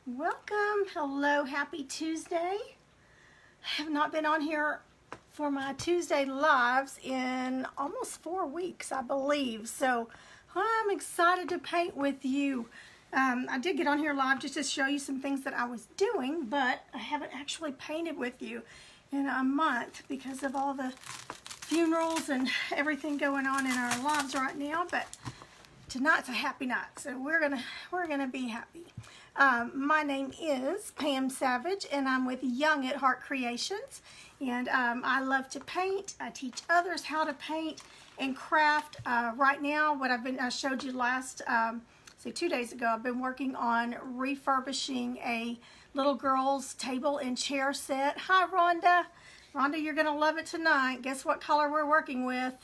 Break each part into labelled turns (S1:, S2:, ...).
S1: Welcome. Hello. Happy Tuesday. I have not been on here for my Tuesday lives in almost 4 weeks, I believe. So I'm excited to paint with you. I did get on here live just to show you some things that I was doing, but I haven't actually painted with you in a month because of all the funerals and everything going on in our lives right now. But tonight's a happy night, so we're gonna be happy. My name is Pam Savage, and I'm with Young at Heart Creations. And I love to paint. I teach others how to paint and craft. Right now, what I showed you last, 2 days ago, I've been working on refurbishing a little girl's table and chair set. Hi, Rhonda. Rhonda, you're gonna love it tonight. Guess what color we're working with?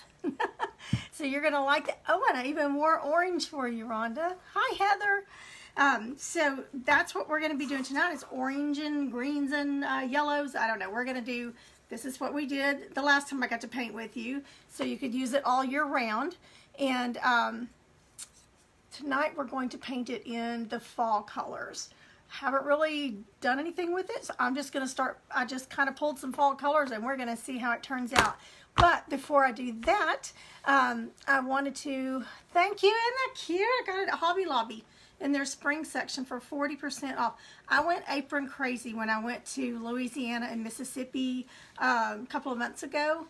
S1: So you're gonna like that. Oh, and I even wore orange for you, Rhonda. Hi, Heather. So that's what we're going to be doing tonight is orange and greens and yellows. I don't know. We're going to do, this is what we did the last time I got to paint with you. So you could use it all year round. And tonight we're going to paint it in the fall colors. Haven't really done anything with it. So I'm just going to start, I just kind of pulled some fall colors and we're going to see how it turns out. But before I do that, I wanted to thank you. Isn't that cute? I got it at Hobby Lobby in their spring section for 40% off. I went apron crazy when I went to Louisiana and Mississippi a couple of months ago.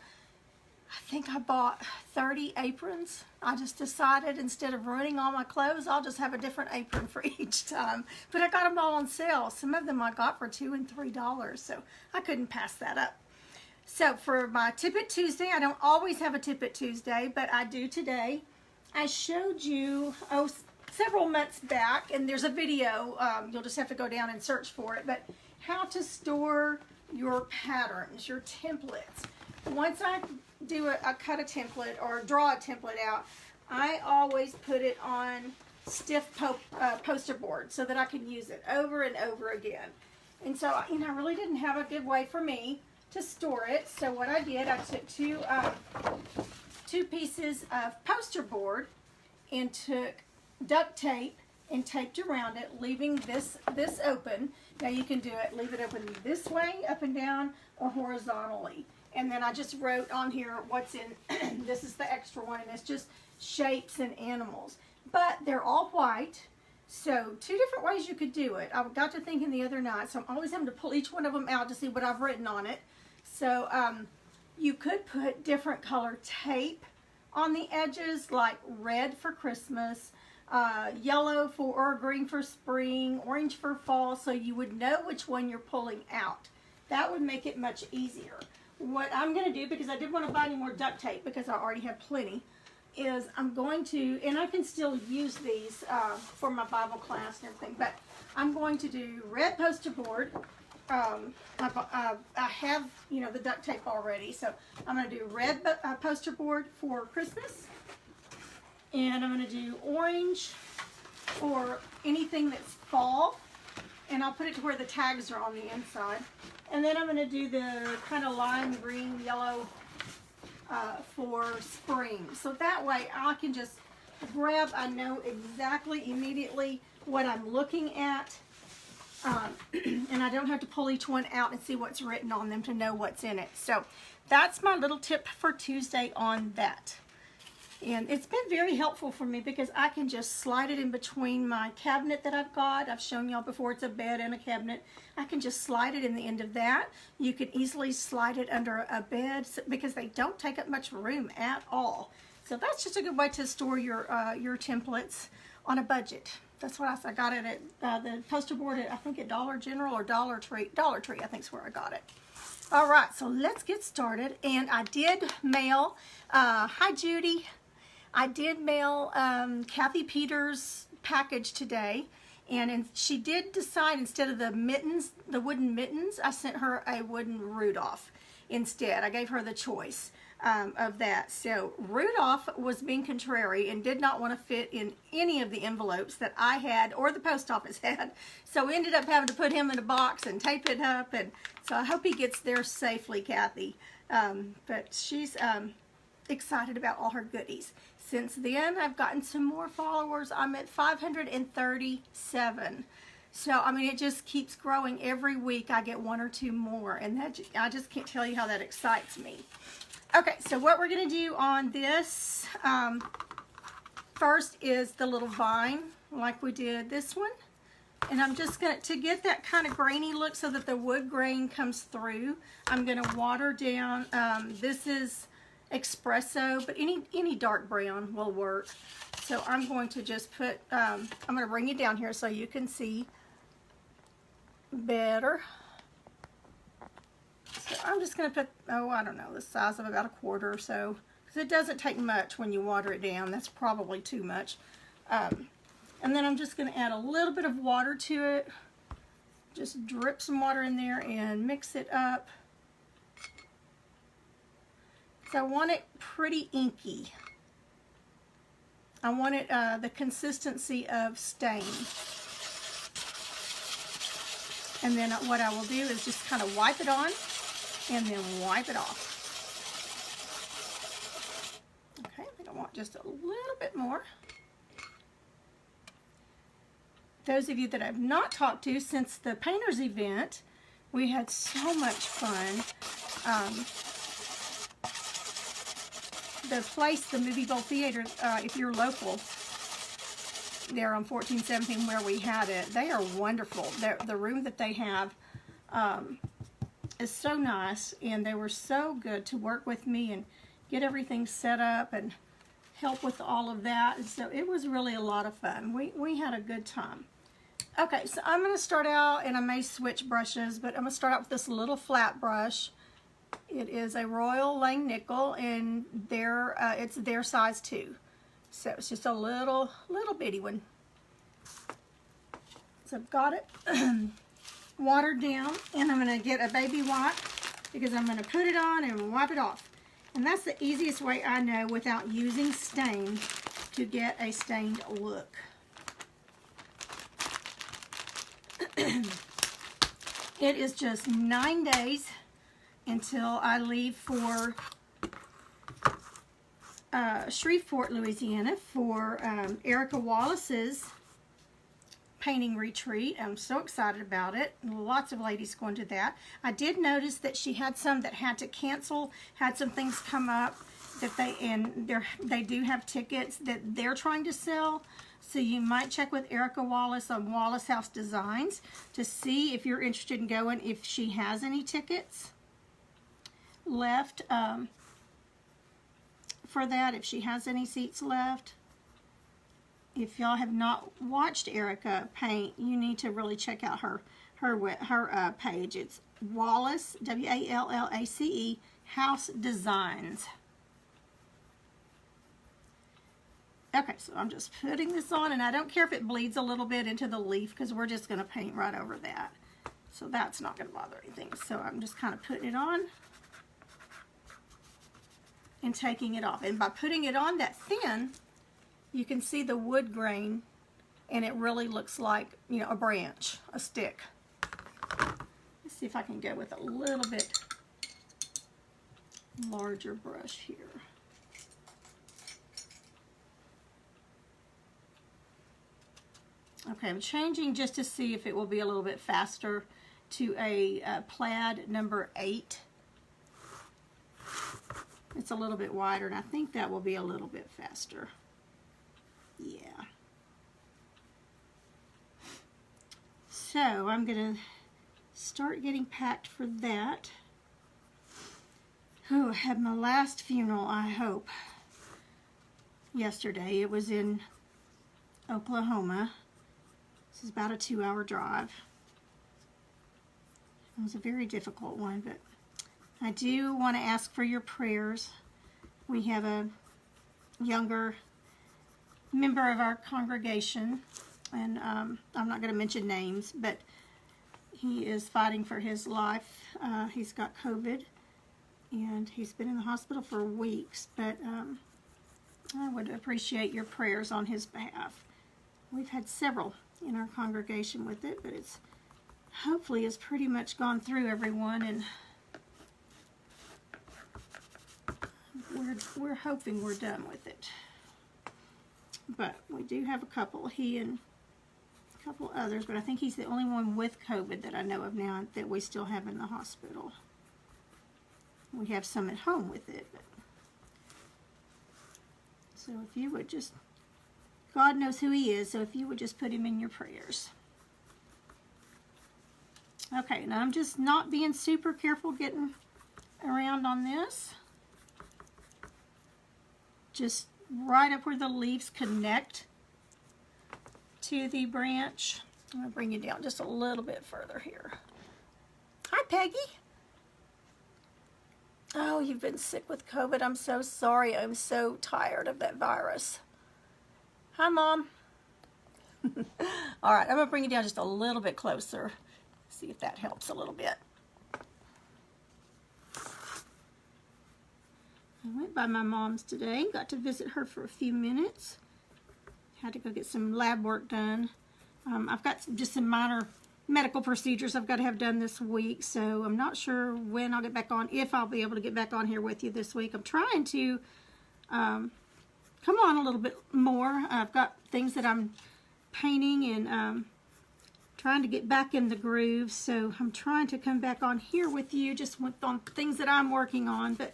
S1: I think I bought 30 aprons. I just decided instead of ruining all my clothes, I'll just have a different apron for each time. But I got them all on sale. Some of them I got for $2 and $3, so I couldn't pass that up. So for my Tip It Tuesday, I don't always have a Tip It Tuesday, but I do today. I showed you, several months back, and there's a video, you'll just have to go down and search for it, but how to store your patterns, your templates. Once I do a cut a template or draw a template out, I always put it on stiff poster board so that I can use it over and over again. And so, I really didn't have a good way for me to store it. So what I did, I took two pieces of poster board and took duct tape and taped around it, leaving this open. Now you can do it, leave it open this way, up and down, or horizontally. And then I just wrote on here what's in, this is the extra one, and it's just shapes and animals. But they're all white, so 2 different ways you could do it. I got to thinking the other night, so I'm always having to pull each one of them out to see what I've written on it. So you could put different color tape on the edges, like red for Christmas, yellow or green for spring, orange for fall, so you would know which one you're pulling out. That would make it much easier. What I'm going to do, because I didn't want to buy any more duct tape because I already have plenty, is I'm going to, and I can still use these for my Bible class and everything, but I'm going to do red poster board. I have, the duct tape already, so I'm going to do red poster board for Christmas. And I'm going to do orange for anything that's fall. And I'll put it to where the tags are on the inside. And then I'm going to do the kind of lime green, yellow for spring. So that way I can just grab, I know exactly immediately what I'm looking at. And I don't have to pull each one out and see what's written on them to know what's in it. So that's my little tip for Tuesday on that. And it's been very helpful for me because I can just slide it in between my cabinet that I've got. I've shown y'all before, it's a bed and a cabinet. I can just slide it in the end of that. You can easily slide it under a bed because they don't take up much room at all. So that's just a good way to store your templates on a budget. That's what I got it at the poster board at, I think at Dollar General or Dollar Tree. Dollar Tree, I think is where I got it. All right, so let's get started. And I did mail, hi Judy. I did mail Kathy Peters' package today, and she did decide instead of the mittens, the wooden mittens, I sent her a wooden Rudolph instead. I gave her the choice of that. So Rudolph was being contrary and did not want to fit in any of the envelopes that I had or the post office had. So we ended up having to put him in a box and tape it up, and so I hope he gets there safely, Kathy. But she's excited about all her goodies. Since then, I've gotten some more followers. I'm at 537. So, I mean, it just keeps growing. Every week I get 1 or 2 more, and that I just can't tell you how that excites me. Okay, so what we're going to do on this first is the little vine, like we did this one. And I'm just going to get that kind of grainy look so that the wood grain comes through, I'm going to water down. This is espresso, but any dark brown will work. So I'm going to just put, I'm going to bring it down here so you can see better. So I'm just going to put, oh, I don't know, the size of about 1/4 or so. Because it doesn't take much when you water it down. That's probably too much. And then I'm just going to add a little bit of water to it. Just drip some water in there and mix it up. So I want it pretty inky. I want it the consistency of stain. And then what I will do is just kind of wipe it on and then wipe it off. Okay, I think I want just a little bit more. Those of you that I've not talked to since the painters event, we had so much fun. The place, the Movie Bowl Theater, if you're local, there on 1417 where we had it, they are wonderful. The room that they have is so nice, and they were so good to work with me and get everything set up and help with all of that. And so it was really a lot of fun. We had a good time. Okay, so I'm going to start out, and I may switch brushes, but I'm going to start out with this little flat brush. It is a Royal Langnickel, and it's their size too. So it's just a little bitty one. So I've got it watered down, and I'm going to get a baby wipe because I'm going to put it on and wipe it off. And that's the easiest way I know without using stain to get a stained look. It is just 9 days until I leave for Shreveport, Louisiana for Erica Wallace's painting retreat. I'm so excited about it. Lots of ladies going to that. I did notice that she had some that had to cancel, had some things come up that they do have tickets that they're trying to sell. So you might check with Erica Wallace on Wallace House Designs to see if you're interested in going, if she has any tickets left for that, if she has any seats left. If y'all have not watched Erica paint, you need to really check out her page. It's Wallace, W-A-L-L-A-C-E, House Designs. Okay, so I'm just putting this on, and I don't care if it bleeds a little bit into the leaf because we're just going to paint right over that. So that's not going to bother anything. So I'm just kind of putting it on and taking it off. And by putting it on that thin, you can see the wood grain, and it really looks like, you know, a branch, a stick. Let's see if I can go with a little bit larger brush here. Okay, I'm changing just to see if it will be a little bit faster to a plaid number 8. It's a little bit wider, and I think that will be a little bit faster. Yeah. So I'm going to start getting packed for that. Oh, I had my last funeral, I hope, yesterday. It was in Oklahoma. This is about a 2-hour drive. It was a very difficult one, but I do want to ask for your prayers. We have a younger member of our congregation, and I'm not going to mention names, but he is fighting for his life. He's got COVID, and he's been in the hospital for weeks, but I would appreciate your prayers on his behalf. We've had several in our congregation with it, but it's hopefully has pretty much gone through everyone, and we're hoping we're done with it. But we do have a couple. He and a couple others, but I think he's the only one with COVID that I know of now that we still have in the hospital. We have some at home with it. But. So if you would just, God knows who he is, so if you would just put him in your prayers. Okay, now I'm just not being super careful getting around on this. Just right up where the leaves connect to the branch. I'm going to bring you down just a little bit further here. Hi, Peggy. Oh, you've been sick with COVID. I'm so sorry. I'm so tired of that virus. Hi, Mom. All right, I'm going to bring you down just a little bit closer. See if that helps a little bit. I went by my mom's today. Got to visit her for a few minutes. Had to go get some lab work done. I've got just some minor medical procedures I've got to have done this week, so I'm not sure when I'll get back on, if I'll be able to get back on here with you this week. I'm trying to come on a little bit more. I've got things that I'm painting and trying to get back in the groove, so I'm trying to come back on here with you just on things that I'm working on, but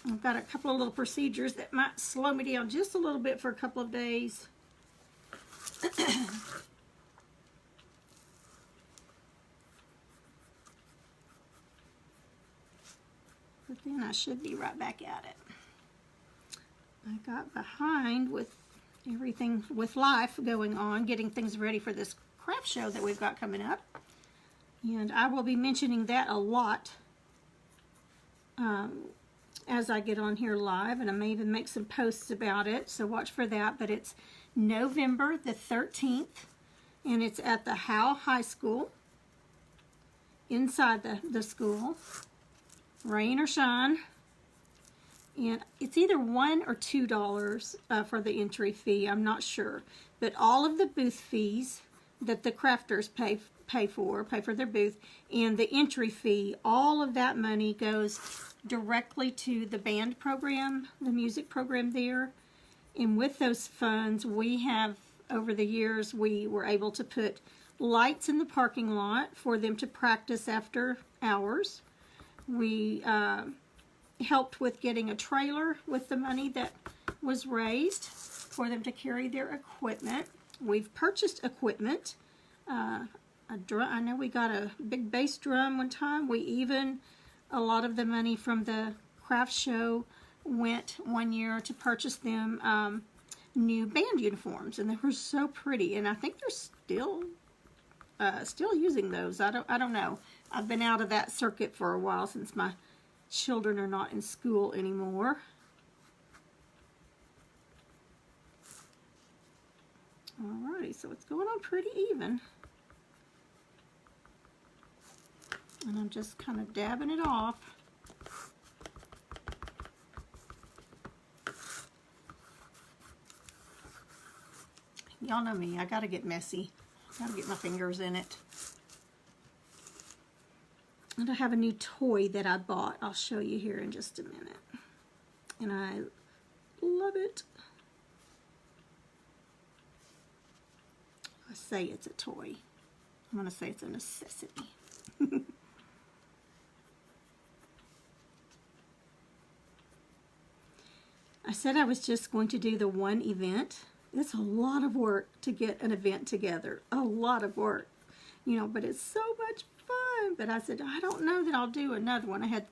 S1: I've got a couple of little procedures that might slow me down just a little bit for a couple of days. But then I should be right back at it. I got behind with everything with life going on, getting things ready for this craft show that we've got coming up. And I will be mentioning that a lot as I get on here live, and I may even make some posts about it, so watch for that. But it's November the 13th, and it's at the Howell High School, inside the school, rain or shine. And it's either $1 or $2 for the entry fee, I'm not sure. But all of the booth fees that the crafters pay for their booth, and the entry fee, all of that money goes directly to the band program, the music program there. And with those funds, we have, over the years, we were able to put lights in the parking lot for them to practice after hours. We helped with getting a trailer with the money that was raised for them to carry their equipment. We've purchased equipment. A drum. I know we got a big bass drum one time. We even, a lot of the money from the craft show went one year to purchase them new band uniforms, and they were so pretty. And I think they're still using those. I don't know. I've been out of that circuit for a while since my children are not in school anymore. Alrighty, so it's going on pretty even. And I'm just kind of dabbing it off. Y'all know me, I gotta get messy. Gotta get my fingers in it. And I have a new toy that I bought. I'll show you here in just a minute. And I love it. I say it's a toy. I'm gonna say it's a necessity. I said I was just going to do the one event. It's a lot of work to get an event together. A lot of work. You know, but it's so much fun. But I said, I don't know that I'll do another one. I had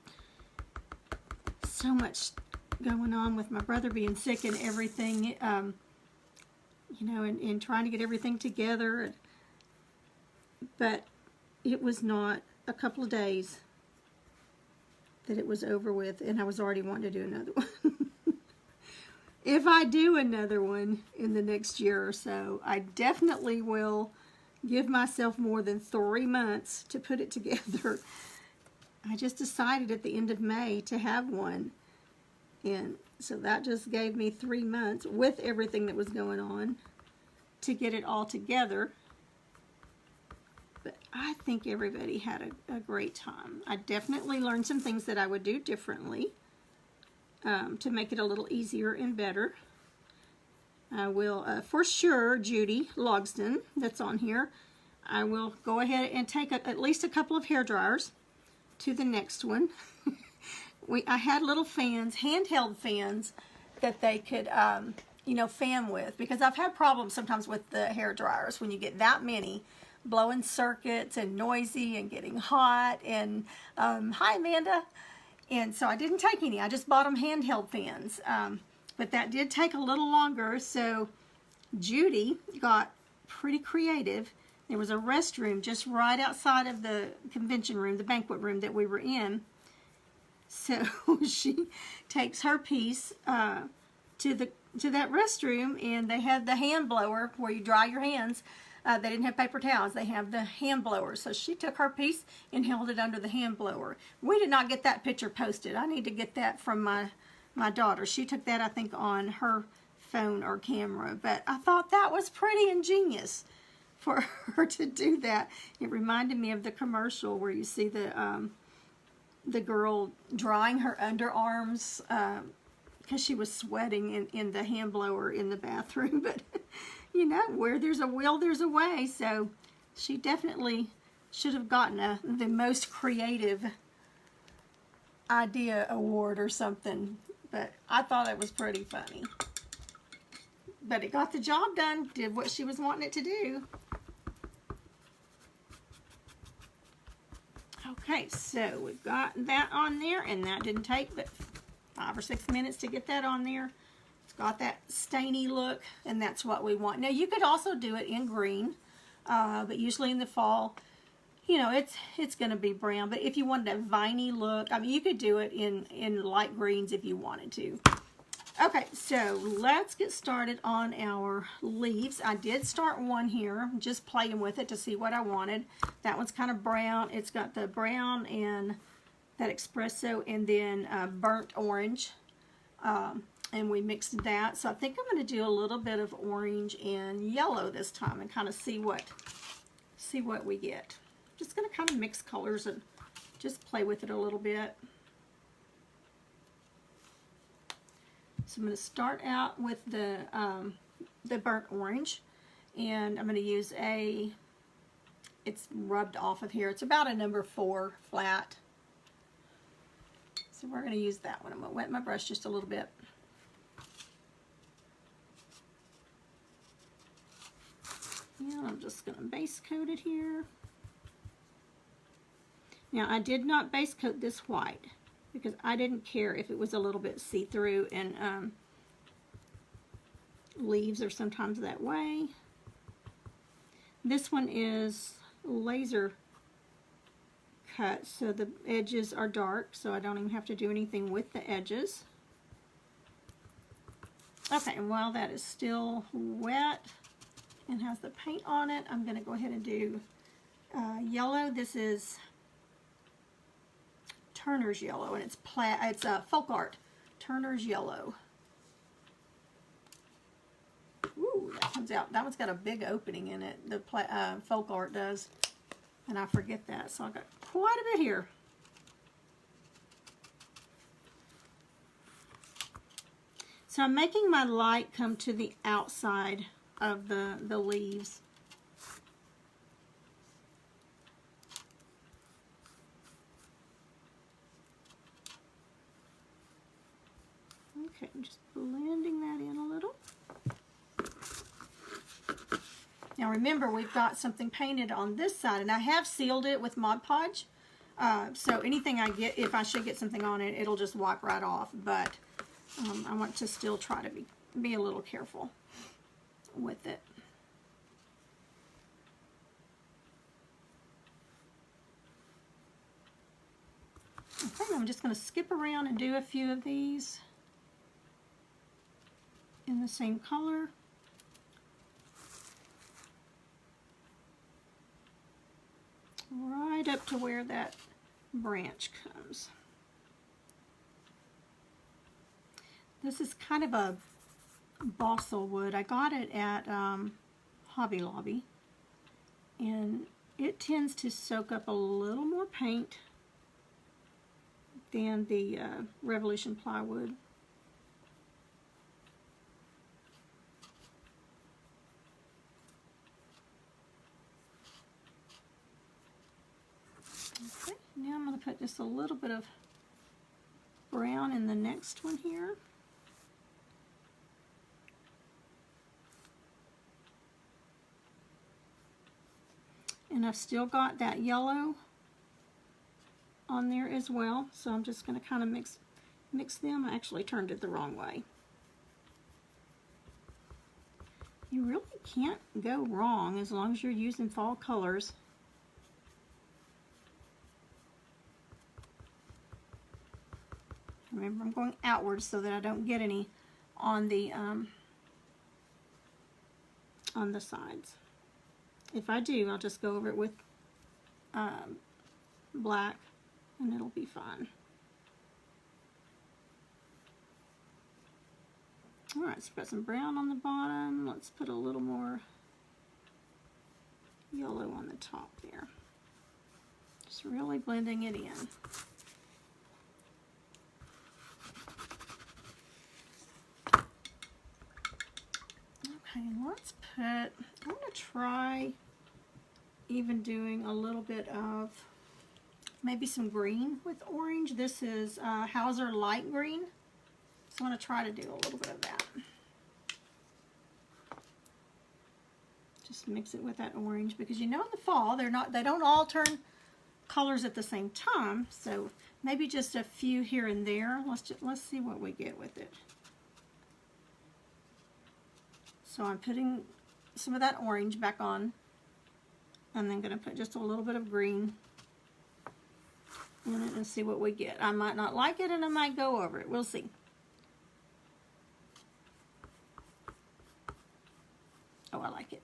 S1: so much going on with my brother being sick and everything, you know, and trying to get everything together. But it was not a couple of days that it was over with, and I was already wanting to do another one. If I do another one in the next year or so, I definitely will give myself more than 3 months to put it together. I just decided at the end of May to have one. And so that just gave me 3 months with everything that was going on to get it all together. But I think everybody had a great time. I definitely learned some things that I would do differently to make it a little easier and better. I will, for sure, Judy Logsdon, that's on here. I will go ahead and take at least a couple of hair dryers to the next one. I had little fans, handheld fans, that they could, you know, fan with, because I've had problems sometimes with the hair dryers when you get that many, blowing circuits and noisy and getting hot. And hi, Amanda. And so I didn't take any. I just bought them handheld fans. But that did take a little longer. So Judy got pretty creative. There was a restroom just right outside of the convention room, the banquet room that we were in. So she takes her piece to that restroom, and they had the hand blower where you dry your hands. They didn't have paper towels. They have the hand blower. So she took her piece and held it under the hand blower. We did not get that picture posted. I need to get that from my daughter. She took that, I think, on her phone or camera. But I thought that was pretty ingenious for her to do that. It reminded me of the commercial where you see the girl drying her underarms because she was sweating in the hand blower in the bathroom. But you know, where there's a will, there's a way. So she definitely should have gotten the most creative idea award or something. But I thought it was pretty funny. But it got the job done, did what she was wanting it to do. Okay, so we've got that on there, and that didn't take but 5 or 6 minutes to get that on there. It's got that stainy look, and that's what we want. Now, you could also do it in green, but usually in the fall, you know, it's going to be brown. But if you wanted a viney look, I mean, you could do it in light greens if you wanted to. Okay, so let's get started on our leaves. I did start one here, just playing with it to see what I wanted. That one's kind of brown. It's got the brown and that espresso, and then burnt orange. And we mixed that. So I think I'm going to do a little bit of orange and yellow this time and kind of see what we get. Just going to kind of mix colors and just play with it a little bit. So I'm going to start out with the burnt orange, and I'm going to use it's rubbed off of here. It's about a number 4 flat. So we're going to use that one. I'm going to wet my brush just a little bit. And I'm just going to base coat it here. Now, I did not base coat this white because I didn't care if it was a little bit see-through, and leaves are sometimes that way. This one is laser cut, so the edges are dark, so I don't even have to do anything with the edges. Okay, and while that is still wet and has the paint on it, I'm going to go ahead and do yellow. This is Turner's yellow, and it's Folk Art Turner's yellow. Ooh, that comes out. That one's got a big opening in it. The Folk Art does, and I forget that, so I've got quite a bit here. So I'm making my light come to the outside of the leaves. Okay, I'm just blending that in a little. Now remember, we've got something painted on this side, and I have sealed it with Mod Podge. So anything I get, if I should get something on it, it'll just wipe right off. But I want to still try to be a little careful with it. Okay, I'm just going to skip around and do a few of these in the same color. Right up to where that branch comes. This is kind of a balsa wood. I got it at Hobby Lobby, and it tends to soak up a little more paint than the Revolution plywood. to put just a little bit of brown in the next one here. And I've still got that yellow on there as well, so I'm just going to kind of mix them. I actually turned it the wrong way. You really can't go wrong as long as you're using fall colors. Remember, I'm going outwards so that I don't get any on the sides. If I do, I'll just go over it with black, and it'll be fine. All right, so we've got some brown on the bottom. Let's put a little more yellow on the top there. Just really blending it in. Okay, let's put, I'm going to try even doing a little bit of maybe some green with orange. This is Hauser Light Green. So I'm going to try to do a little bit of that. Just mix it with that orange, because you know in the fall they don't all turn colors at the same time. So maybe just a few here and there. Let's see what we get with it. So I'm putting some of that orange back on, and then going to put just a little bit of green in it and see what we get. I might not like it, and I might go over it. We'll see. Oh, I like it.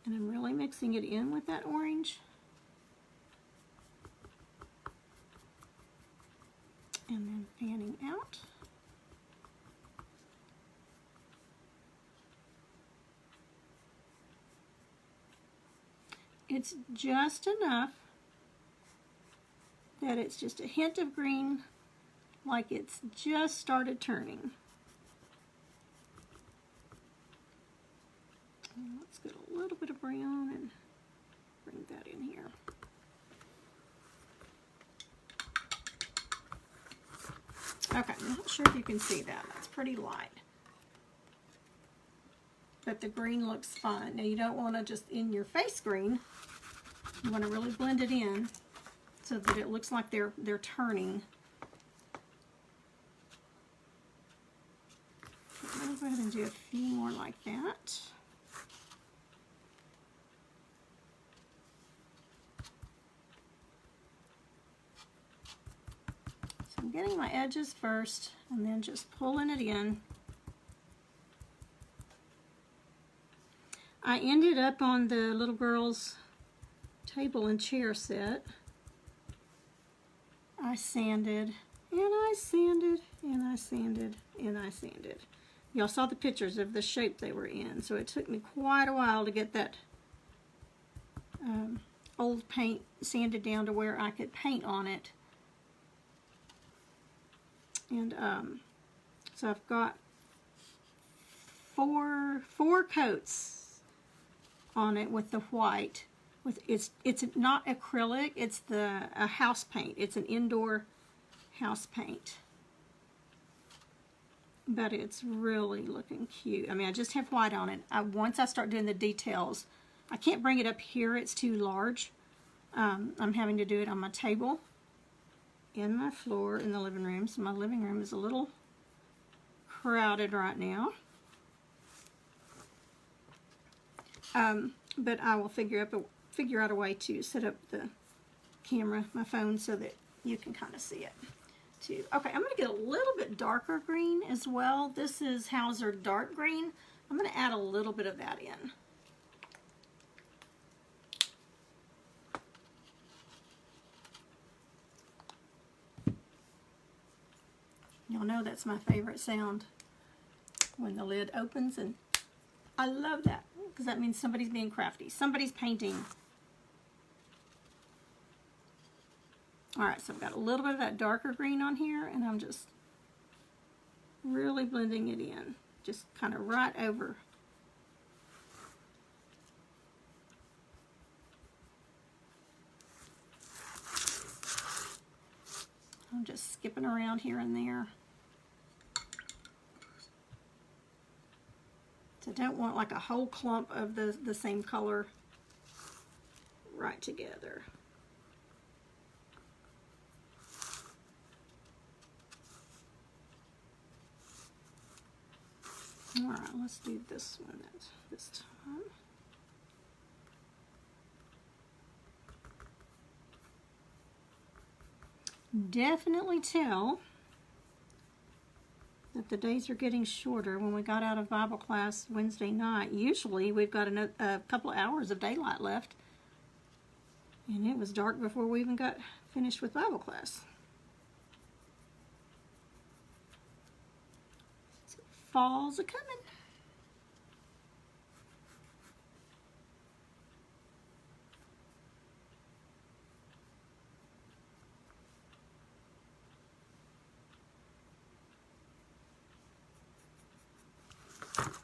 S1: And I'm really mixing it in with that orange. And then fanning out. It's just enough that it's just a hint of green, like it's just started turning. And let's get a little bit of brown and bring that in here. Okay, I'm not sure if you can see that. That's pretty light. But the green looks fine. Now you don't want to just in your face green. You want to really blend it in so that it looks like they're turning. I'm going to go ahead and do a few more like that. So I'm getting my edges first and then just pulling it in. I ended up on the little girl's table and chair set. I sanded, and I sanded, and I sanded, and I sanded. Y'all saw the pictures of the shape they were in, so it took me quite a while to get that old paint sanded down to where I could paint on it. And so I've got four coats on it with the white. It's not acrylic, it's a house paint. It's an indoor house paint. But it's really looking cute. I mean, I just have white on it. Once I start doing the details, I can't bring it up here, it's too large. I'm having to do it on my table, in my floor, in the living room. So my living room is a little crowded right now. But I will figure out a way to set up the camera, my phone, so that you can kind of see it too. Okay, I'm going to get a little bit darker green as well. This is Hauser Dark Green. I'm going to add a little bit of that in. Y'all know that's my favorite sound, when the lid opens, and I love that because that means somebody's being crafty. Somebody's painting. Alright, so I've got a little bit of that darker green on here, and I'm just really blending it in. Just kind of right over of skipping around here and there. So I don't want like a whole clump of the same color right together. All right, let's do this one this time. Definitely tell that the days are getting shorter. When we got out of Bible class Wednesday night, usually we've got a couple of hours of daylight left, and it was dark before we even got finished with Bible class. So fall's a-coming.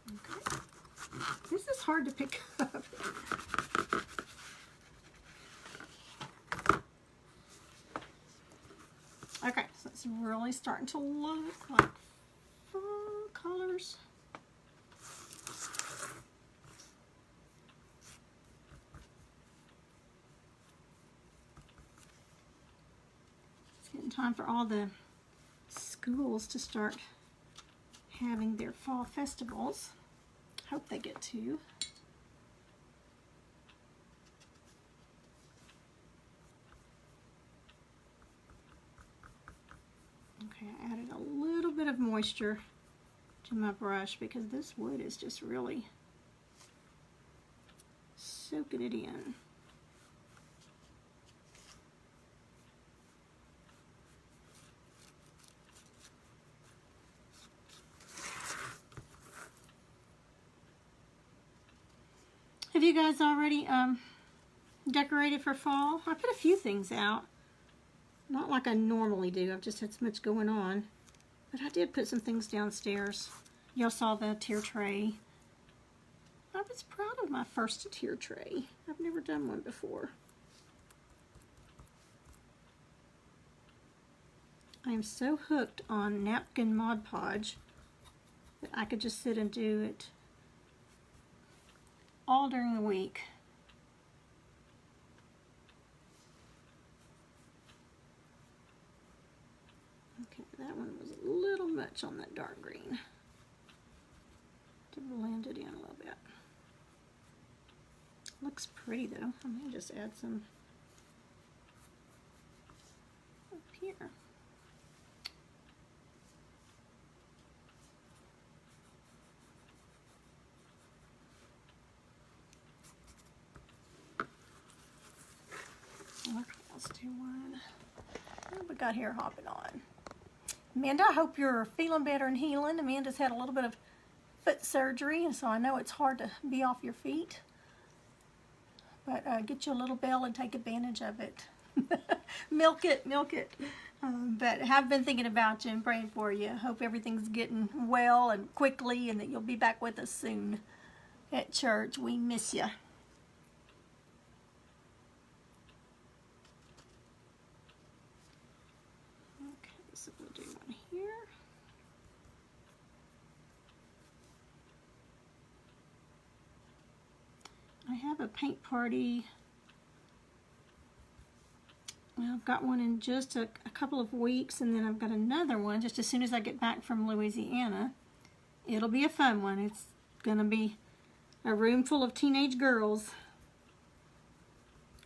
S1: Okay. This is hard to pick up. Okay, so it's really starting to look like fall colors. It's getting time for all the schools to start having their fall festivals. Hope they get to. Okay, I added a little bit of moisture to my brush because this wood is just really soaking it in. Have you guys already decorated for fall? I put a few things out. Not like I normally do. I've just had so much going on. But I did put some things downstairs. Y'all saw the tier tray. I was proud of my first tier tray. I've never done one before. I am so hooked on napkin Mod Podge that I could just sit and do it all during the week. Okay, that one was a little much on that dark green. To blend it in a little bit. Looks pretty though. I may just add some up here. Let's do one. What have we got here hopping on? Amanda, I hope you're feeling better and healing. Amanda's had a little bit of foot surgery, so I know it's hard to be off your feet. But get you a little bell and take advantage of it. Milk it, milk it. But I have been thinking about you and praying for you. Hope everything's getting well and quickly and that you'll be back with us soon at church. We miss you. So we'll do one here. I have a paint party. Well, I've got one in just a couple of weeks, and then I've got another one just as soon as I get back from Louisiana. It'll be a fun one. It's going to be a room full of teenage girls.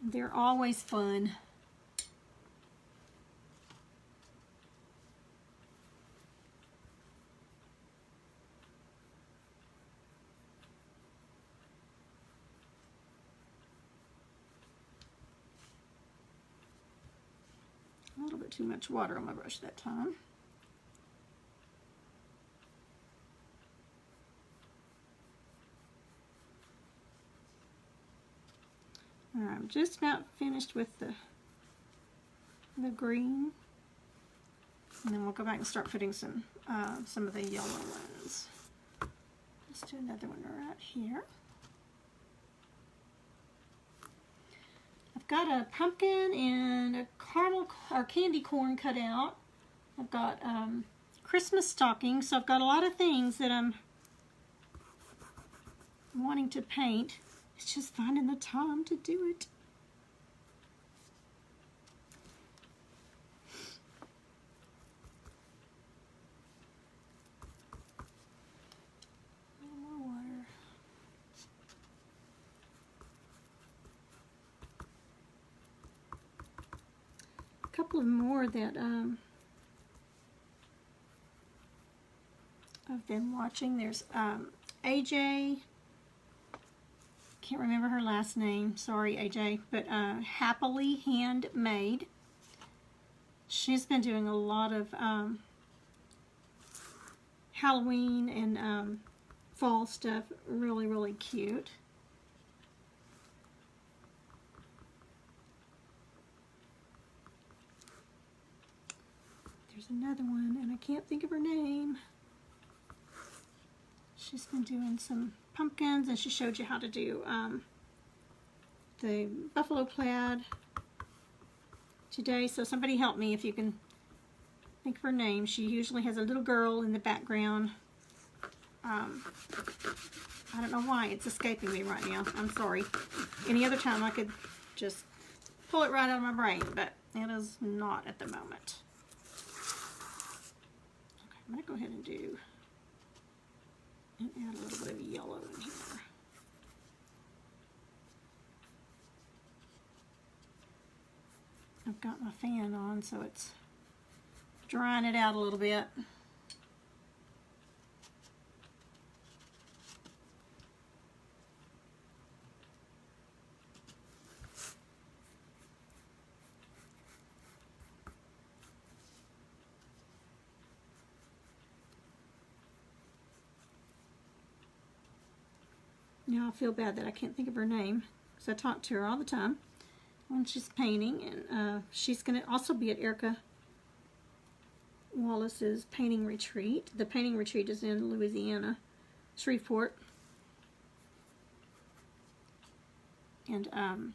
S1: They're always fun. A little bit too much water on my brush that time. All right, I'm just about finished with the green, and then we'll go back and start putting some of the yellow ones. Let's do another one right here. I've got a pumpkin and a caramel or candy corn cut out. I've got Christmas stockings, so I've got a lot of things that I'm wanting to paint. It's just finding the time to do it. A little more water. A couple of more that I've been watching. There's AJ, can't remember her last name, sorry AJ, but Happily Handmade. She's been doing a lot of Halloween and fall stuff, really cute. There's another one, and I can't think of her name. She's been doing some pumpkins, and she showed you how to do the buffalo plaid today. So somebody help me if you can think of her name. She usually has a little girl in the background. I don't know why it's escaping me right now. I'm sorry. Any other time I could just pull it right out of my brain, but it is not at the moment. Okay, I'm going to go ahead and add a little bit of yellow in here. I've got my fan on, so it's drying it out a little bit. Now I feel bad that I can't think of her name, because I talk to her all the time when she's painting, and she's going to also be at Erica Wallace's painting retreat. The painting retreat is in Louisiana, Shreveport. And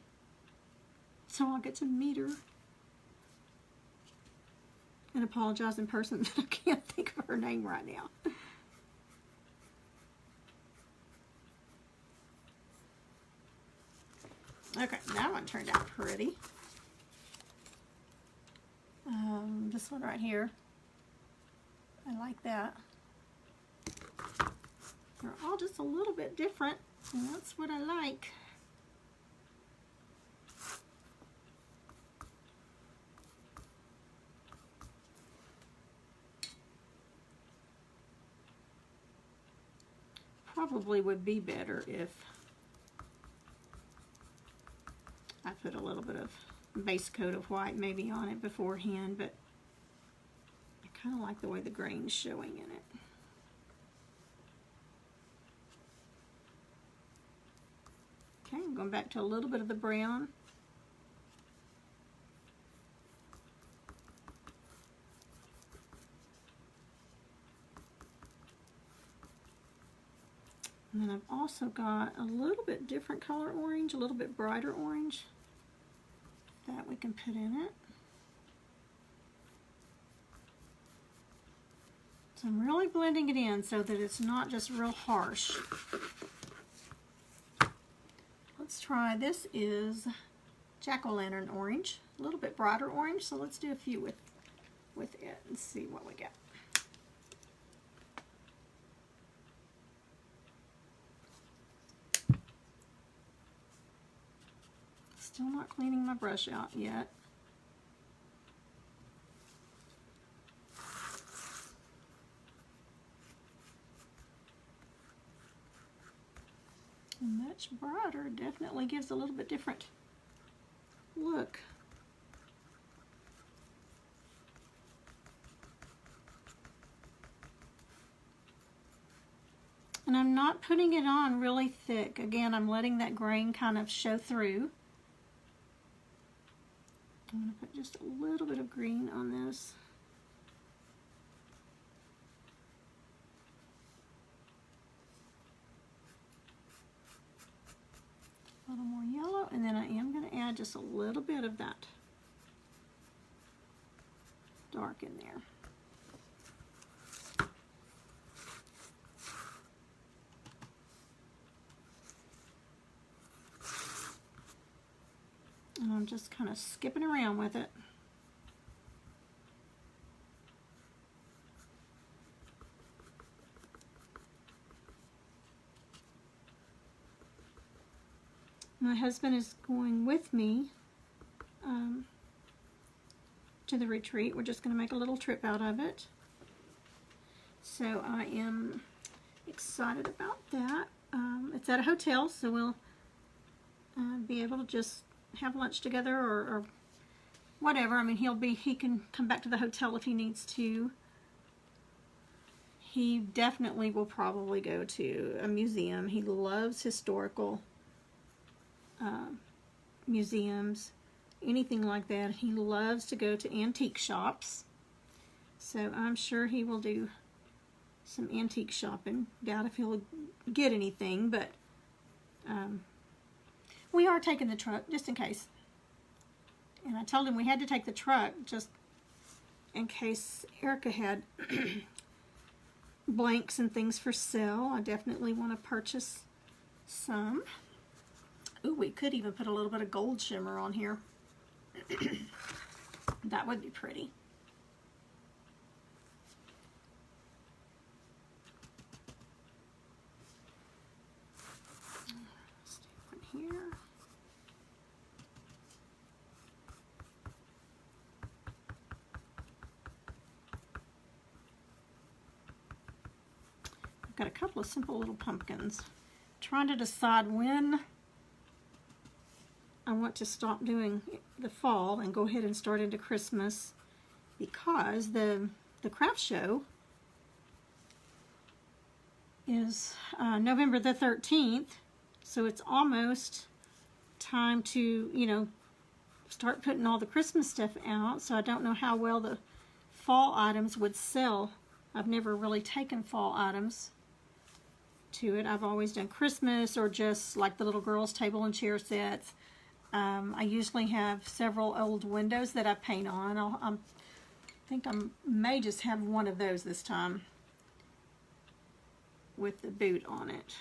S1: so I'll get to meet her and apologize in person that I can't think of her name right now. Okay, that one turned out pretty. This one right here, I like that. They're all just a little bit different, and that's what I like. Probably would be better if I put a little bit of base coat of white maybe on it beforehand, but I kind of like the way the grain's showing in it. Okay, I'm going back to a little bit of the brown. And then I've also got a little bit different color orange, a little bit brighter orange that we can put in it. So I'm really blending it in so that it's not just real harsh. Let's try, this is jack-o'-lantern orange, a little bit brighter orange, so let's do a few with it and see what we get. Still not cleaning my brush out yet. Much brighter, definitely gives a little bit different look. And I'm not putting it on really thick. Again, I'm letting that grain kind of show through. I'm going to put just a little bit of green on this. A little more yellow, and then I am going to add just a little bit of that dark in there. I'm just kind of skipping around with it. My husband is going with me to the retreat. We're just going to make a little trip out of it. So I am excited about that. It's at a hotel, so we'll be able to just have lunch together or whatever. I mean, he can come back to the hotel if he needs to. He definitely will probably go to a museum. He loves historical museums, anything like that. He loves to go to antique shops. So I'm sure he will do some antique shopping. Doubt if he'll get anything, but we are taking the truck just in case. And I told him we had to take the truck just in case Erica had blanks and things for sale. I definitely want to purchase some. Ooh, we could even put a little bit of gold shimmer on here. That would be pretty. Stick one here. I've got a couple of simple little pumpkins. Trying to decide when I want to stop doing the fall and go ahead and start into Christmas, because the craft show is November the 13th, so it's almost time to, you know, start putting all the Christmas stuff out. So I don't know how well the fall items would sell. I've never really taken fall items to it. I've always done Christmas or just like the little girls' table and chair sets. I usually have several old windows that I paint on. I think I may just have one of those this time with the boot on it.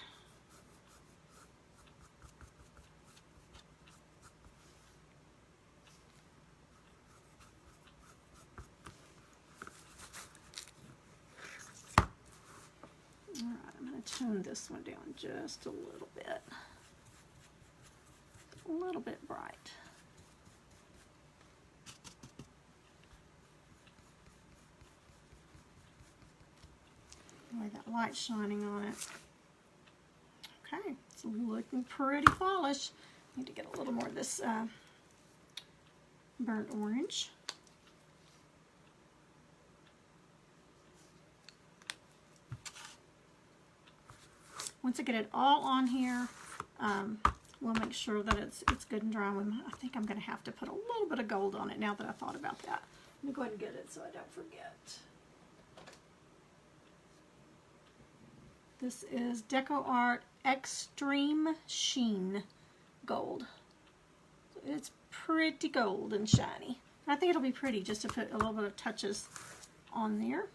S1: All right, I'm going to tone this one down just a little bit. A little bit bright. The way that light's shining on it. Okay, it's looking pretty polished. Need to get a little more of this burnt orange. Once I get it all on here, we'll make sure that it's good and dry. I think I'm going to have to put a little bit of gold on it now that I thought about that. Let me go ahead and get it so I don't forget. This is Deco Art Extreme Sheen Gold. So it's pretty gold and shiny. I think it'll be pretty just to put a little bit of touches on there.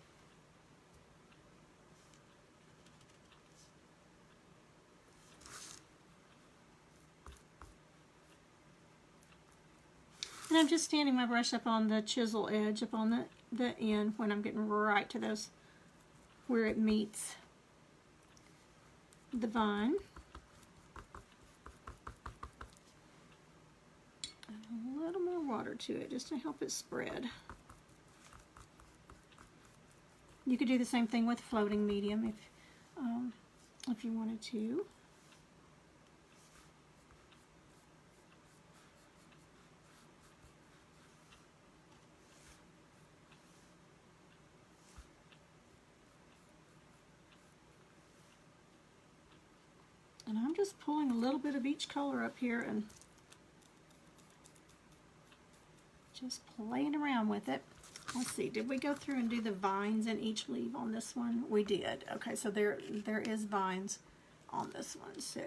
S1: And I'm just standing my brush up on the chisel edge, up on the end when I'm getting right to those where it meets the vine. And a little more water to it just to help it spread. You could do the same thing with floating medium if you wanted to. And I'm just pulling a little bit of each color up here and just playing around with it. Let's see, did we go through and do the vines in each leaf on this one? We did. Okay, so there is vines on this one, so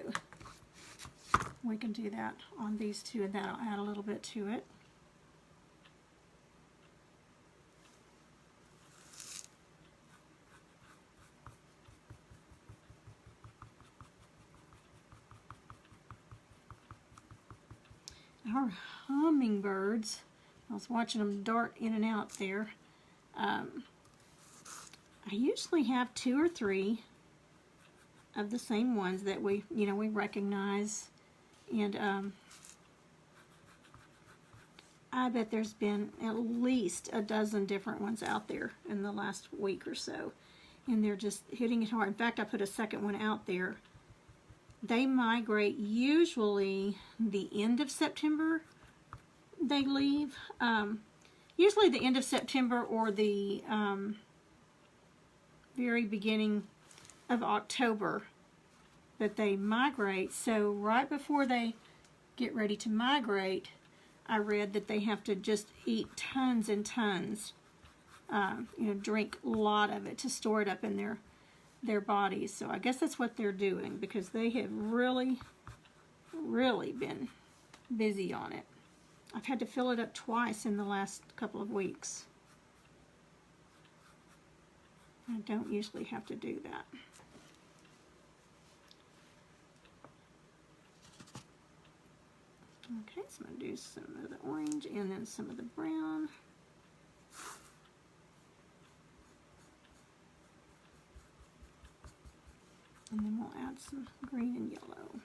S1: we can do that on these two, and that'll add a little bit to it. I our hummingbirds, I was watching them dart in and out there. I usually have 2 or 3 of the same ones that we recognize, and I bet there's been at least a dozen different ones out there in the last week or so, and they're just hitting it hard. In fact, I put a second one out there. They migrate usually the end of September. They leave usually the end of September or the very beginning of October that they migrate. So right before they get ready to migrate, I read that they have to just eat tons and tons, drink a lot of it to store it up in their bodies. So I guess that's what they're doing, because they have really been busy on it. I've had to fill it up twice in the last couple of weeks. I don't usually have to do that. Okay, so I'm going to do some of the orange and then some of the brown. And then we'll add some green and yellow.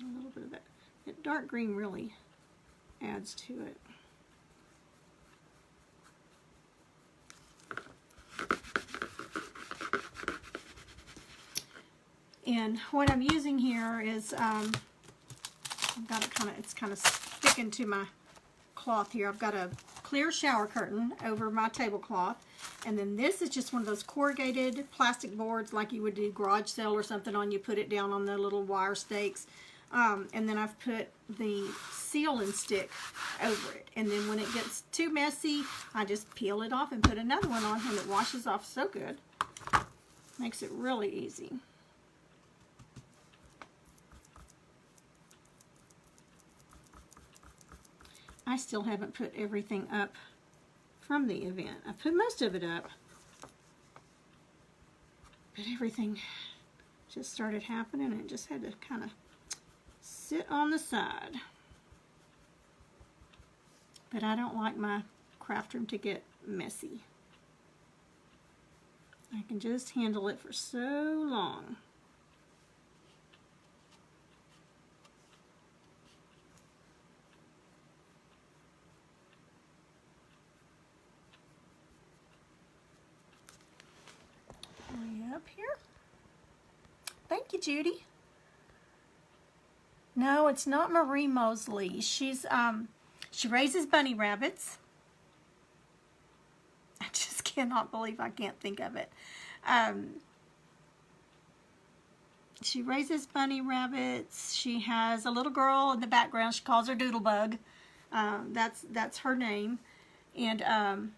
S1: A little bit of that dark green really adds to it. And what I'm using here is, I've got it it's kind of sticking to my cloth here. I've got a clear shower curtain over my tablecloth, and then this is just one of those corrugated plastic boards like you would do garage sale or something on. You put it down on the little wire stakes, and then I've put the seal and stick over it. And then when it gets too messy, I just peel it off and put another one on, and it washes off so good. Makes it really easy. I still haven't put everything up from the event. I put most of it up, but everything just started happening, and it just had to kind of sit on the side. But I don't like my craft room to get messy. I can just handle it for so long. Up here. Thank you, Judy. No, it's not Marie Mosley. She's she raises bunny rabbits. I just cannot believe I can't think of it. She raises bunny rabbits. She has a little girl in the background. She calls her Doodlebug. That's her name, and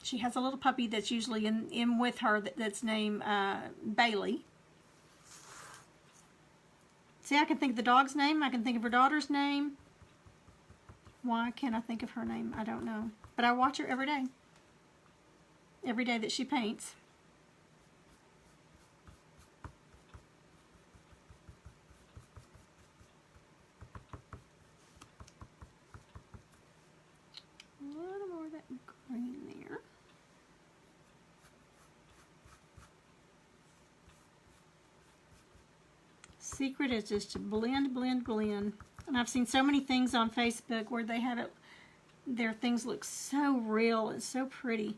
S1: she has a little puppy that's usually in with her that's named Bailey. See, I can think of the dog's name. I can think of her daughter's name. Why can't I think of her name? I don't know. But I watch her every day. Every day that she paints. A little more of that green there. Secret is just to blend, blend, blend. And I've seen so many things on Facebook where they have it, their things look so real and so pretty.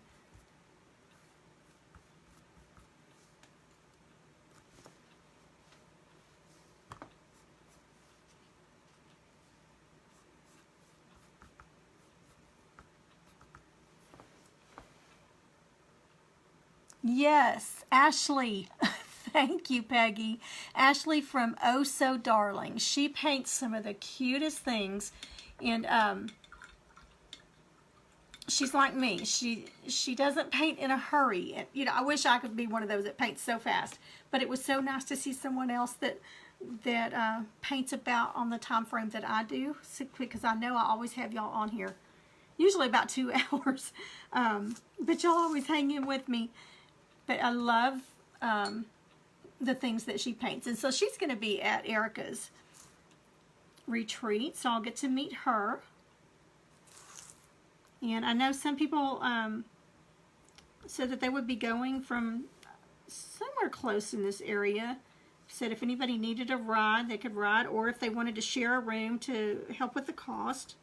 S1: Yes, Ashley. Thank you, Peggy. Ashley from Oh So Darling. She paints some of the cutest things, and she's like me. She doesn't paint in a hurry. And, you know, I wish I could be one of those that paints so fast. But it was so nice to see someone else that paints about on the time frame that I do, because I know I always have y'all on here, usually about 2 hours. But y'all always hang in with me. But I love the things that she paints. And so she's going to be at Erica's retreat, so I'll get to meet her. And I know some people said that they would be going from somewhere close in this area. Said if anybody needed a ride, they could ride, or if they wanted to share a room to help with the cost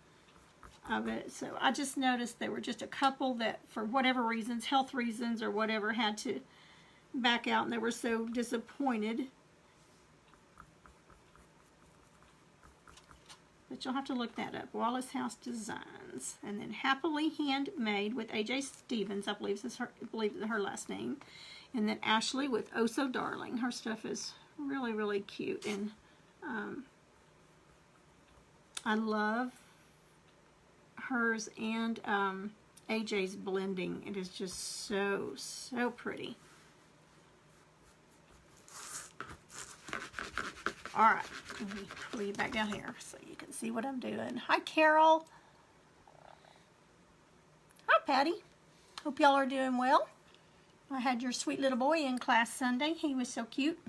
S1: of it. So I just noticed there were just a couple that, for whatever reasons, health reasons or whatever, had to back out, and they were so disappointed. But you'll have to look that up. Wallace House Designs. And then Happily Handmade with AJ Stevens, I believe is her last name. And then Ashley with Oh So Darling. Her stuff is really, really cute. And I love hers and AJ's blending. It is just so, so pretty. All right, let me pull you back down here so you can see what I'm doing. Hi, Carol. Hi, Patty. Hope y'all are doing well. I had your sweet little boy in class Sunday. He was so cute.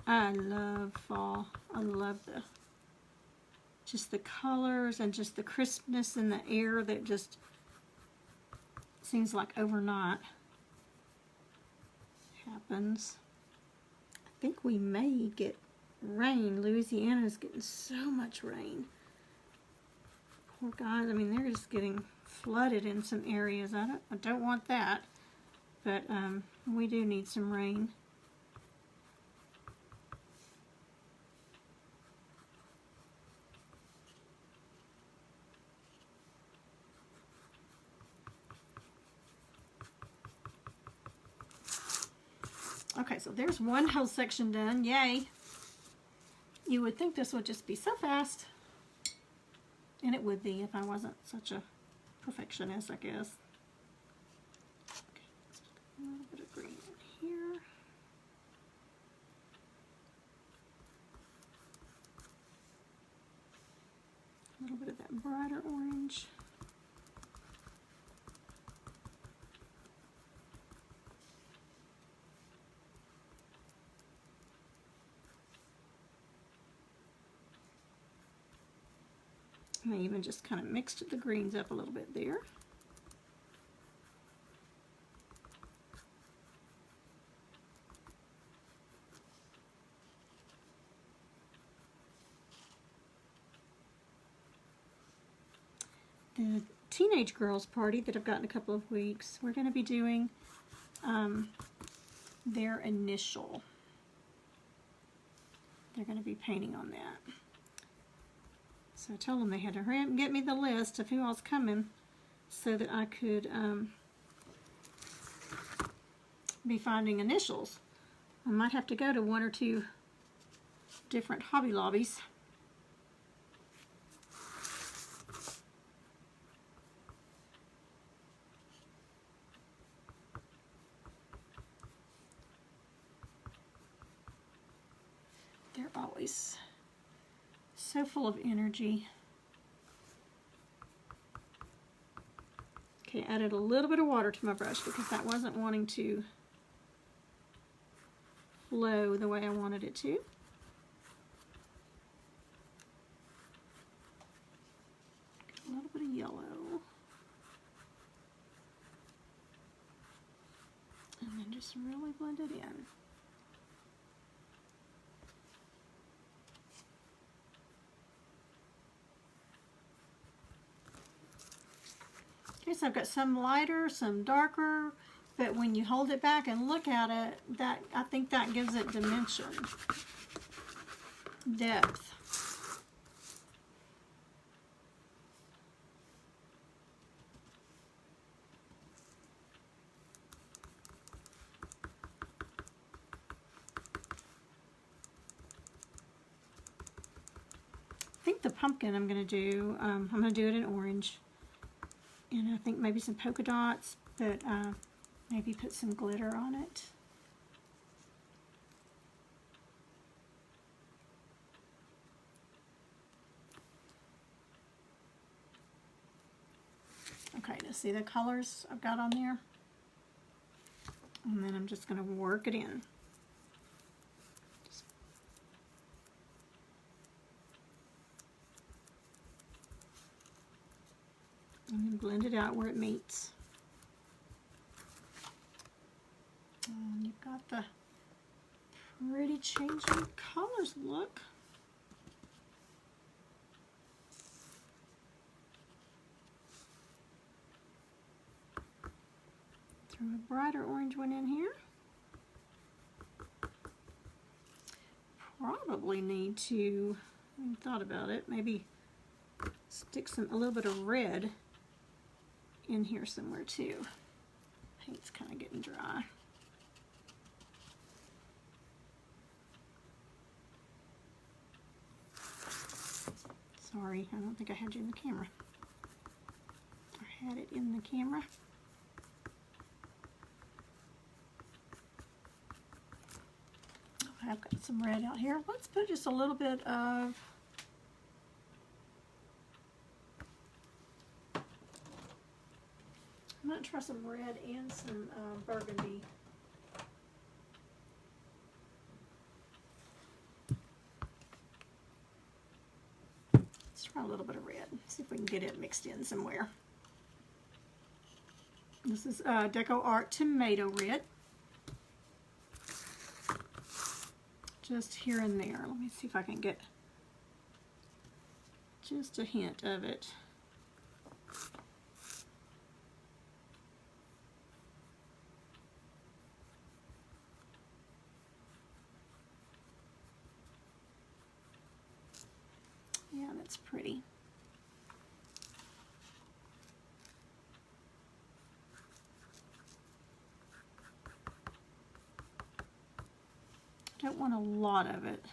S1: I love fall. I love just the colors and just the crispness in the air that just seems like overnight happens. I think we may get rain. Louisiana is getting so much rain. Poor guys, I mean, they're just getting flooded in some areas. I don't want that, but we do need some rain. Okay, so there's one whole section done. Yay. You would think this would just be so fast. And it would be if I wasn't such a perfectionist, I guess. Okay, let's put a little bit of green in here. A little bit of that brighter orange. I even just kind of mixed the greens up a little bit there. The teenage girls party that I've got in a couple of weeks, we're going to be doing their initial. They're going to be painting on that. So I told them they had to hurry up and get me the list of who else coming so that I could be finding initials. I might have to go to 1 or 2 different Hobby Lobbies. They're always so full of energy. Okay, added a little bit of water to my brush because that wasn't wanting to flow the way I wanted it to. A little bit of yellow. And then just really blend it in. Okay, so I've got some lighter, some darker, but when you hold it back and look at it, I think that gives it dimension, depth. think the pumpkin I'm going to do, I'm going to do it in orange. And I think maybe some polka dots, but maybe put some glitter on it. Okay, to see the colors I've got on there. And then I'm just going to work it in. And then blend it out where it meets. And you've got the pretty changing colors look. Throw a brighter orange one in here. Probably need to, I haven't thought about it, maybe stick a little bit of red in here somewhere too. Paint's kind of getting dry. Sorry, I don't think I had you in the camera. I had it in the camera. I've got some red out here. Let's put just a little bit of I'm going to try some red and some burgundy. Let's try a little bit of red. See if we can get it mixed in somewhere. This is Deco Art Tomato Red. Just here and there. Let me see if I can get just a hint of it. Yeah, that's pretty. Don't want a lot of it.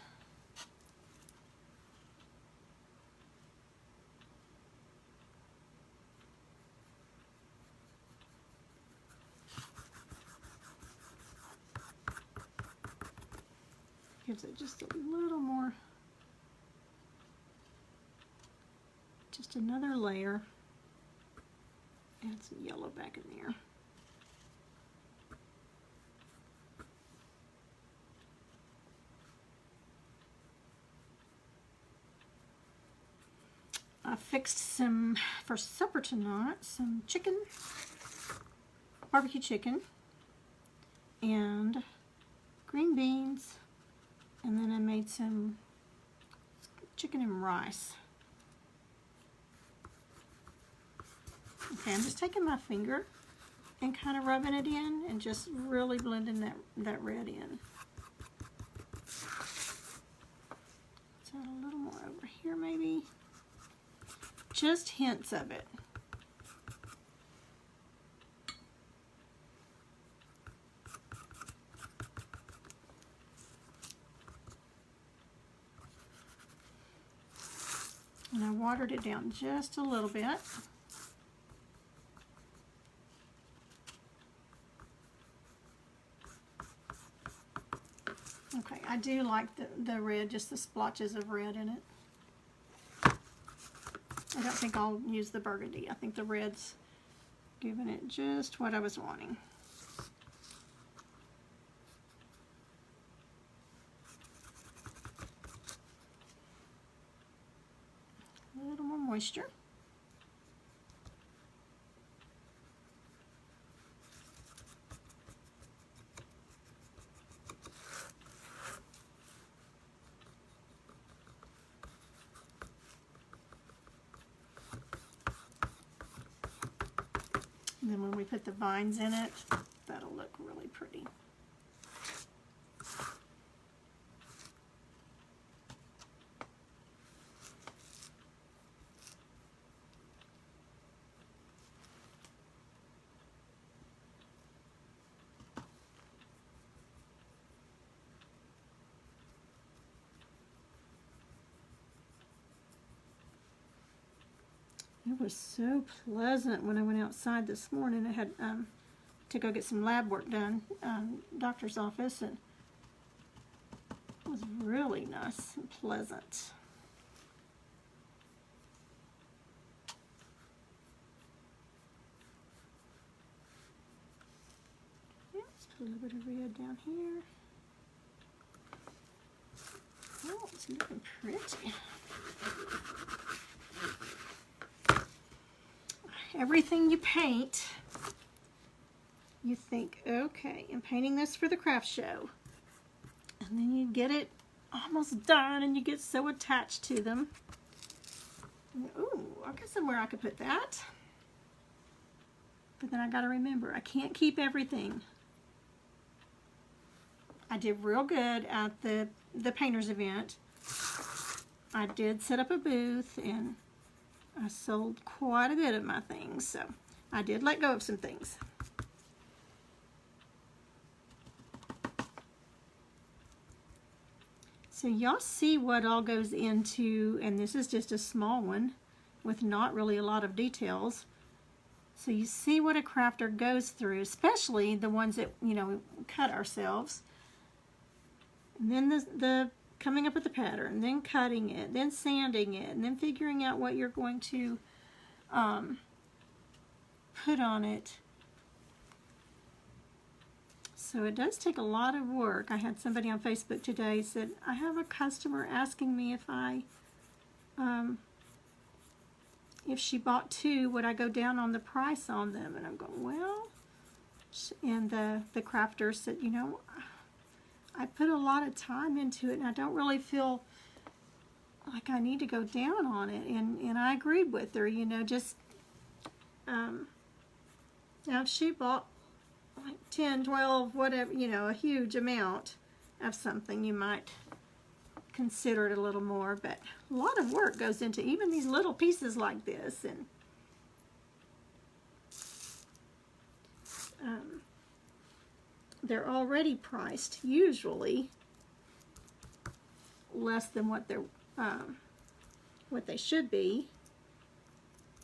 S1: Gives it just a little more, just another layer. Add some yellow back in there. I fixed some, for supper tonight, some chicken, barbecue chicken, and green beans, and then I made some chicken and rice. Okay, I'm just taking my finger and kind of rubbing it in and just really blending that red in. Let's add a little more over here maybe. Just hints of it. And I watered it down just a little bit. Okay, I do like the red, just the splotches of red in it. I don't think I'll use the burgundy. I think the red's giving it just what I was wanting. A little more moisture. And then when we put the vines in it, that'll look really pretty. It was so pleasant when I went outside this morning. I had to go get some lab work done, doctor's office, and it was really nice and pleasant. Yeah, let's put a little bit of red down here. Oh, it's looking pretty. Everything you paint, you think, okay, I'm painting this for the craft show. And then you get it almost done and you get so attached to them. Ooh, I got somewhere I could put that. But then I gotta remember, I can't keep everything. I did real good at the painters event. I did set up a booth and I sold quite a bit of my things, so I did let go of some things. So y'all see what all goes into, and this is just a small one with not really a lot of details. So you see what a crafter goes through, especially the ones that, you know, we cut ourselves. And then the coming up with the pattern, then cutting it, then sanding it, and then figuring out what you're going to put on it. So it does take a lot of work. I had somebody on Facebook today said, I have a customer asking me if she bought two, would I go down on the price on them? And I'm going, well, and the crafter said, you know, I put a lot of time into it and I don't really feel like I need to go down on it. And I agreed with her, you know, just, now if she bought like 10, 12, whatever, you know, a huge amount of something, you might consider it a little more. But a lot of work goes into even these little pieces like this. And they're already priced usually less than what they should be.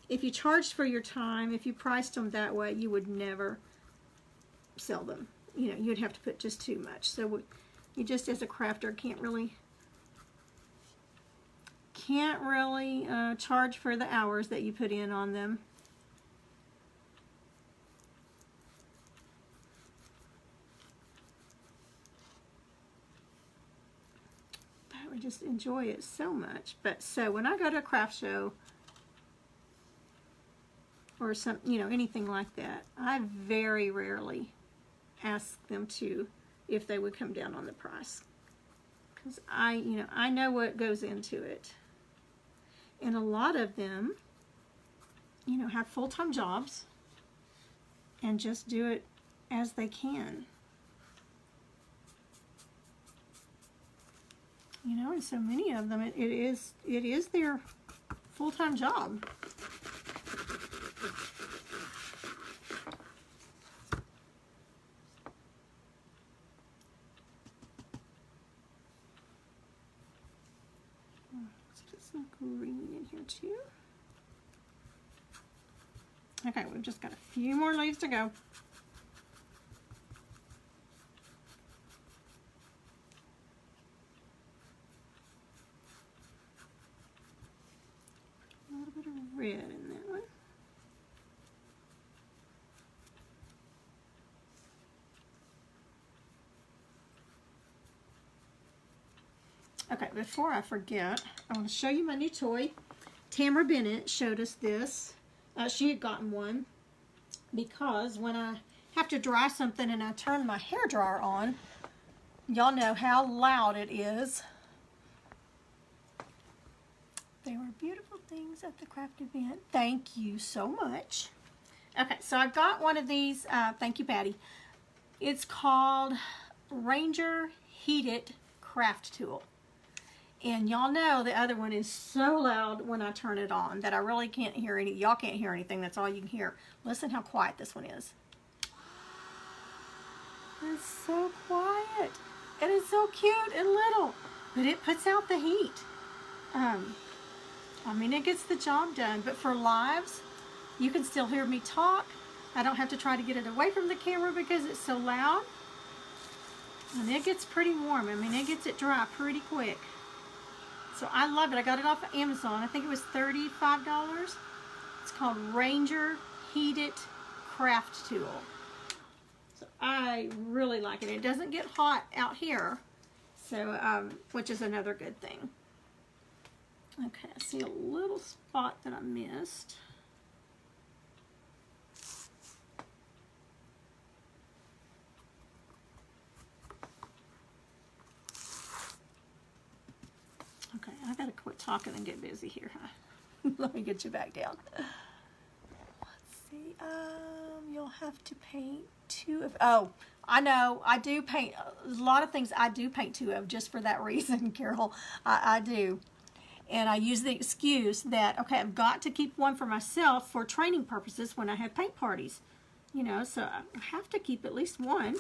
S1: If you charged for your time, if you priced them that way, you would never sell them. You know, you'd have to put just too much. So you just, as a crafter, can't really charge for the hours that you put in on them. But we just enjoy it so much. But so when I go to a craft show or some, you know, anything like that, I very rarely ask them if they would come down on the price, because I know what goes into it. And a lot of them, you know, have full-time jobs and just do it as they can. You know, and so many of them, it is their full-time job. Let's put some green in here too. Okay, we've just got a few more leaves to go. A little bit of red in that one. Okay, before I forget, I want to show you my new toy. Tamara Bennett showed us this. She had gotten one because when I have to dry something and I turn my hair dryer on, y'all know how loud it is. They were beautiful things at the craft event. Thank you so much. Okay, so I've got one of these. Thank you, Patty. It's called Ranger Heated Craft Tool. And y'all know the other one is so loud when I turn it on that I really can't hear any. Y'all can't hear anything. That's all you can hear. Listen how quiet this one is. It's so quiet. And it's so cute and little. But it puts out the heat. I mean, it gets the job done, but for lives, you can still hear me talk. I don't have to try to get it away from the camera because it's so loud. And it gets pretty warm. I mean, it gets it dry pretty quick. So I love it. I got it off of Amazon. I think it was $35. It's called Ranger Heated Craft Tool. So I really like it. It doesn't get hot out here, so which is another good thing. Okay, I see a little spot that I missed. Okay, I gotta quit talking and get busy here, huh? Let me get you back down. Let's see, you'll have to paint 2 of, oh, I know, I do paint, a lot of things I do paint 2 of just for that reason, Carol. I do. And I use the excuse that, okay, I've got to keep one for myself for training purposes when I have paint parties. You know, so I have to keep at least one.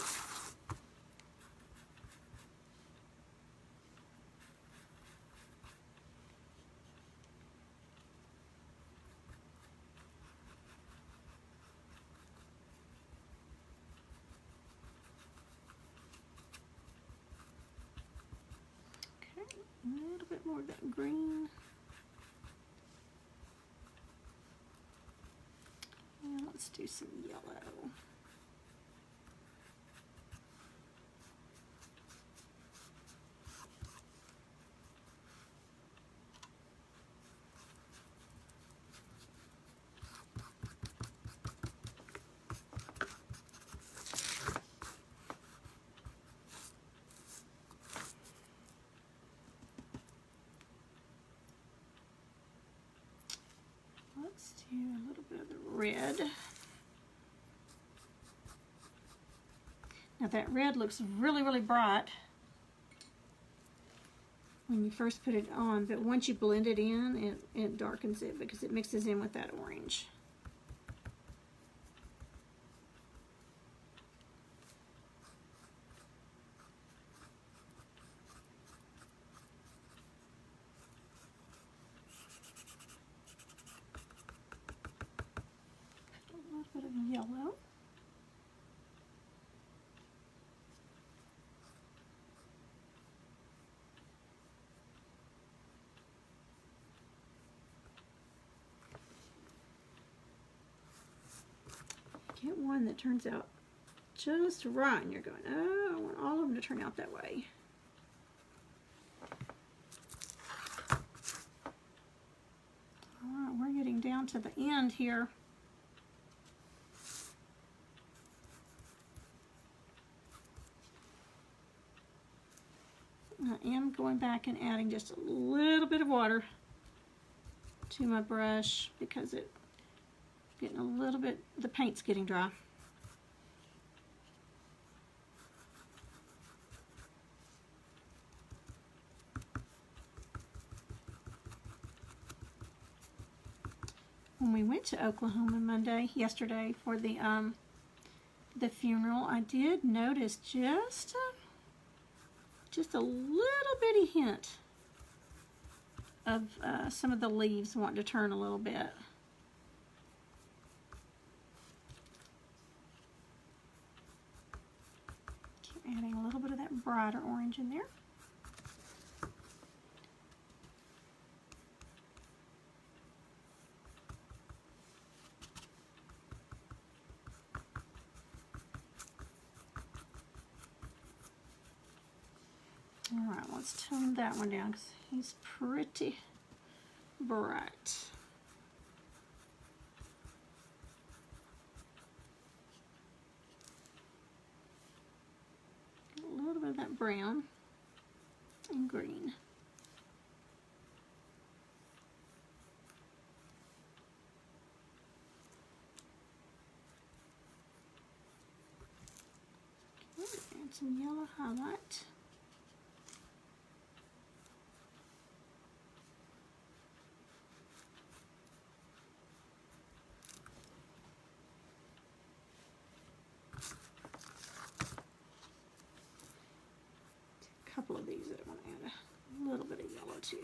S1: Okay, a little bit more of that green. And let's do some yellow. Let's do a little bit of the red. Now that red looks really, really bright when you first put it on, but once you blend it in, it darkens it because it mixes in with that orange. A little bit of yellow. Get one that turns out just right, and you're going, oh, I want all of them to turn out that way. All right, we're getting down to the end here. I am going back and adding just a little bit of water to my brush because it's getting a little bit, the paint's getting dry. When we went to Oklahoma yesterday for the funeral, I did notice just a little bitty hint of some of the leaves wanting to turn a little bit. Keep adding a little bit of that brighter orange in there. All right, let's tone that one down because he's pretty bright. A little bit of that brown and green. Okay, add some yellow highlight. Couple of these that I want to add a little bit of yellow to.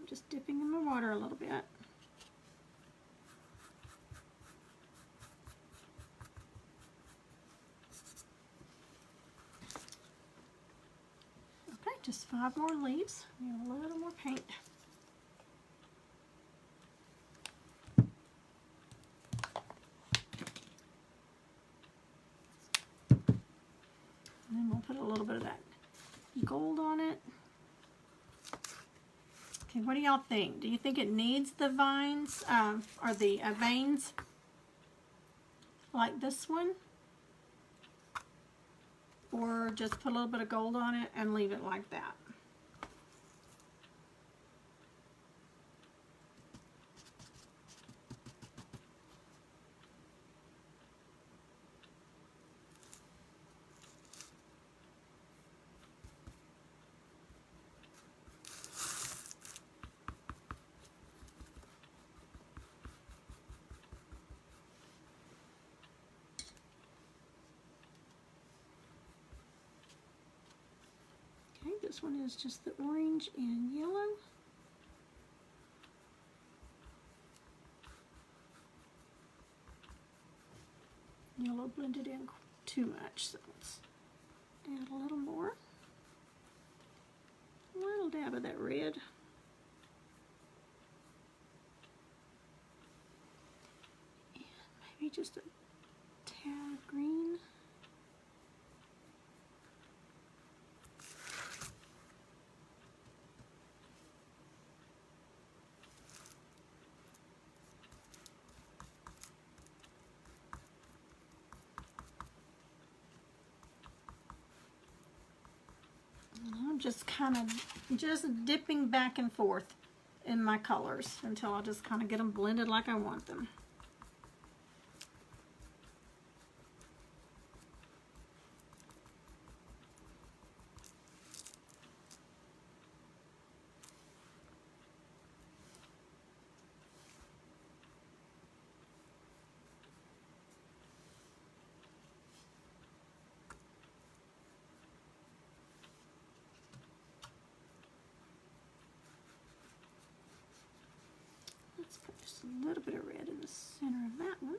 S1: just dipping in my water a little bit. Okay, just 5 more leaves. Need a little more paint. And then we'll put a little bit of that gold on it. Okay, what do y'all think? Do you think it needs the vines or the veins like this one? Or just put a little bit of gold on it and leave it like that? This one is just the orange and yellow. Yellow blended in too much, so let's add a little more. A little dab of that red. And maybe just a tad of green. Just kind of dipping back and forth in my colors until I just kind of get them blended like I want them. Let's put just a little bit of red in the center of that one.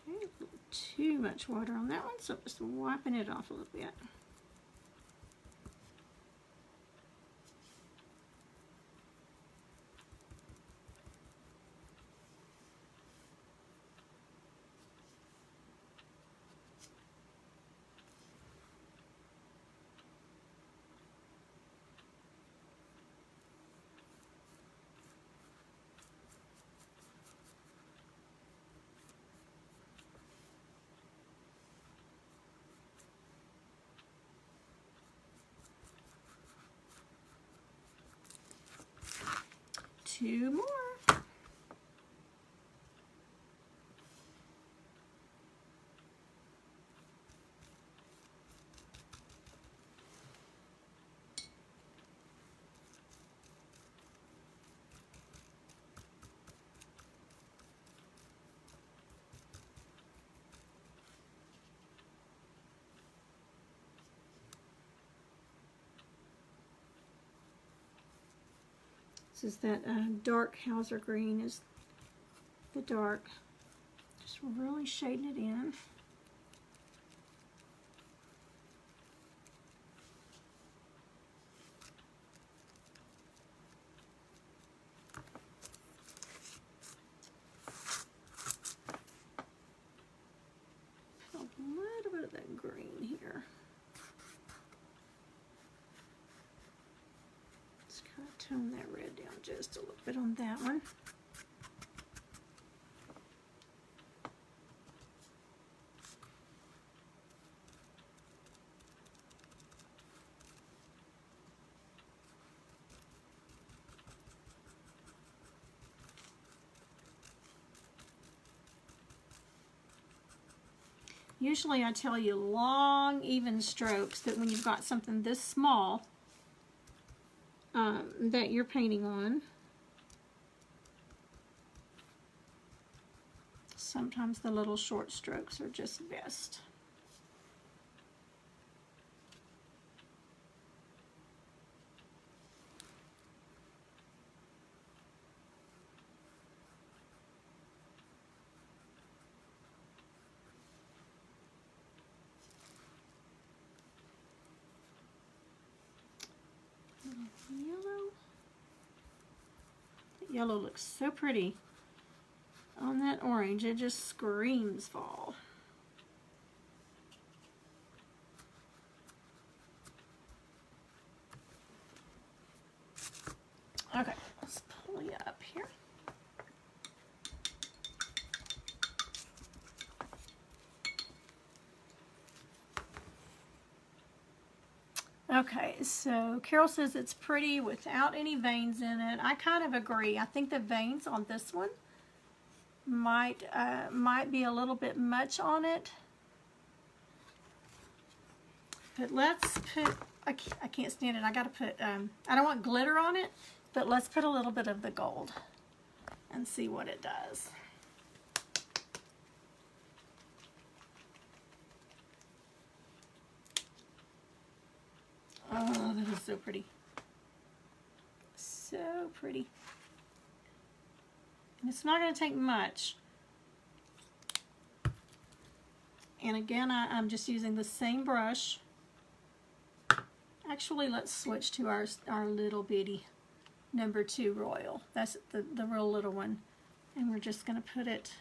S1: Okay, a little too much water on that one, so just wiping it off a little bit. Two more. This is that dark Hauser green is the dark. Just really shading it in. A little bit of that green here. Tone that red down just a little bit on that one. Usually I tell you long, even strokes, that when you've got something this small that you're painting on, sometimes the little short strokes are just best. Yellow. The yellow looks so pretty on that orange. It just screams fall. Okay, let's pull you up here. Okay, so Carol says it's pretty without any veins in it. I kind of agree. I think the veins on this one might be a little bit much on it. But let's put, I can't stand it. I gotta put, I don't want glitter on it, but let's put a little bit of the gold and see what it does. Oh, that is so pretty. So pretty. And it's not going to take much. And again, I'm just using the same brush. Actually, let's switch to our little bitty number 2 Royal. That's the real little one. And we're just going to put it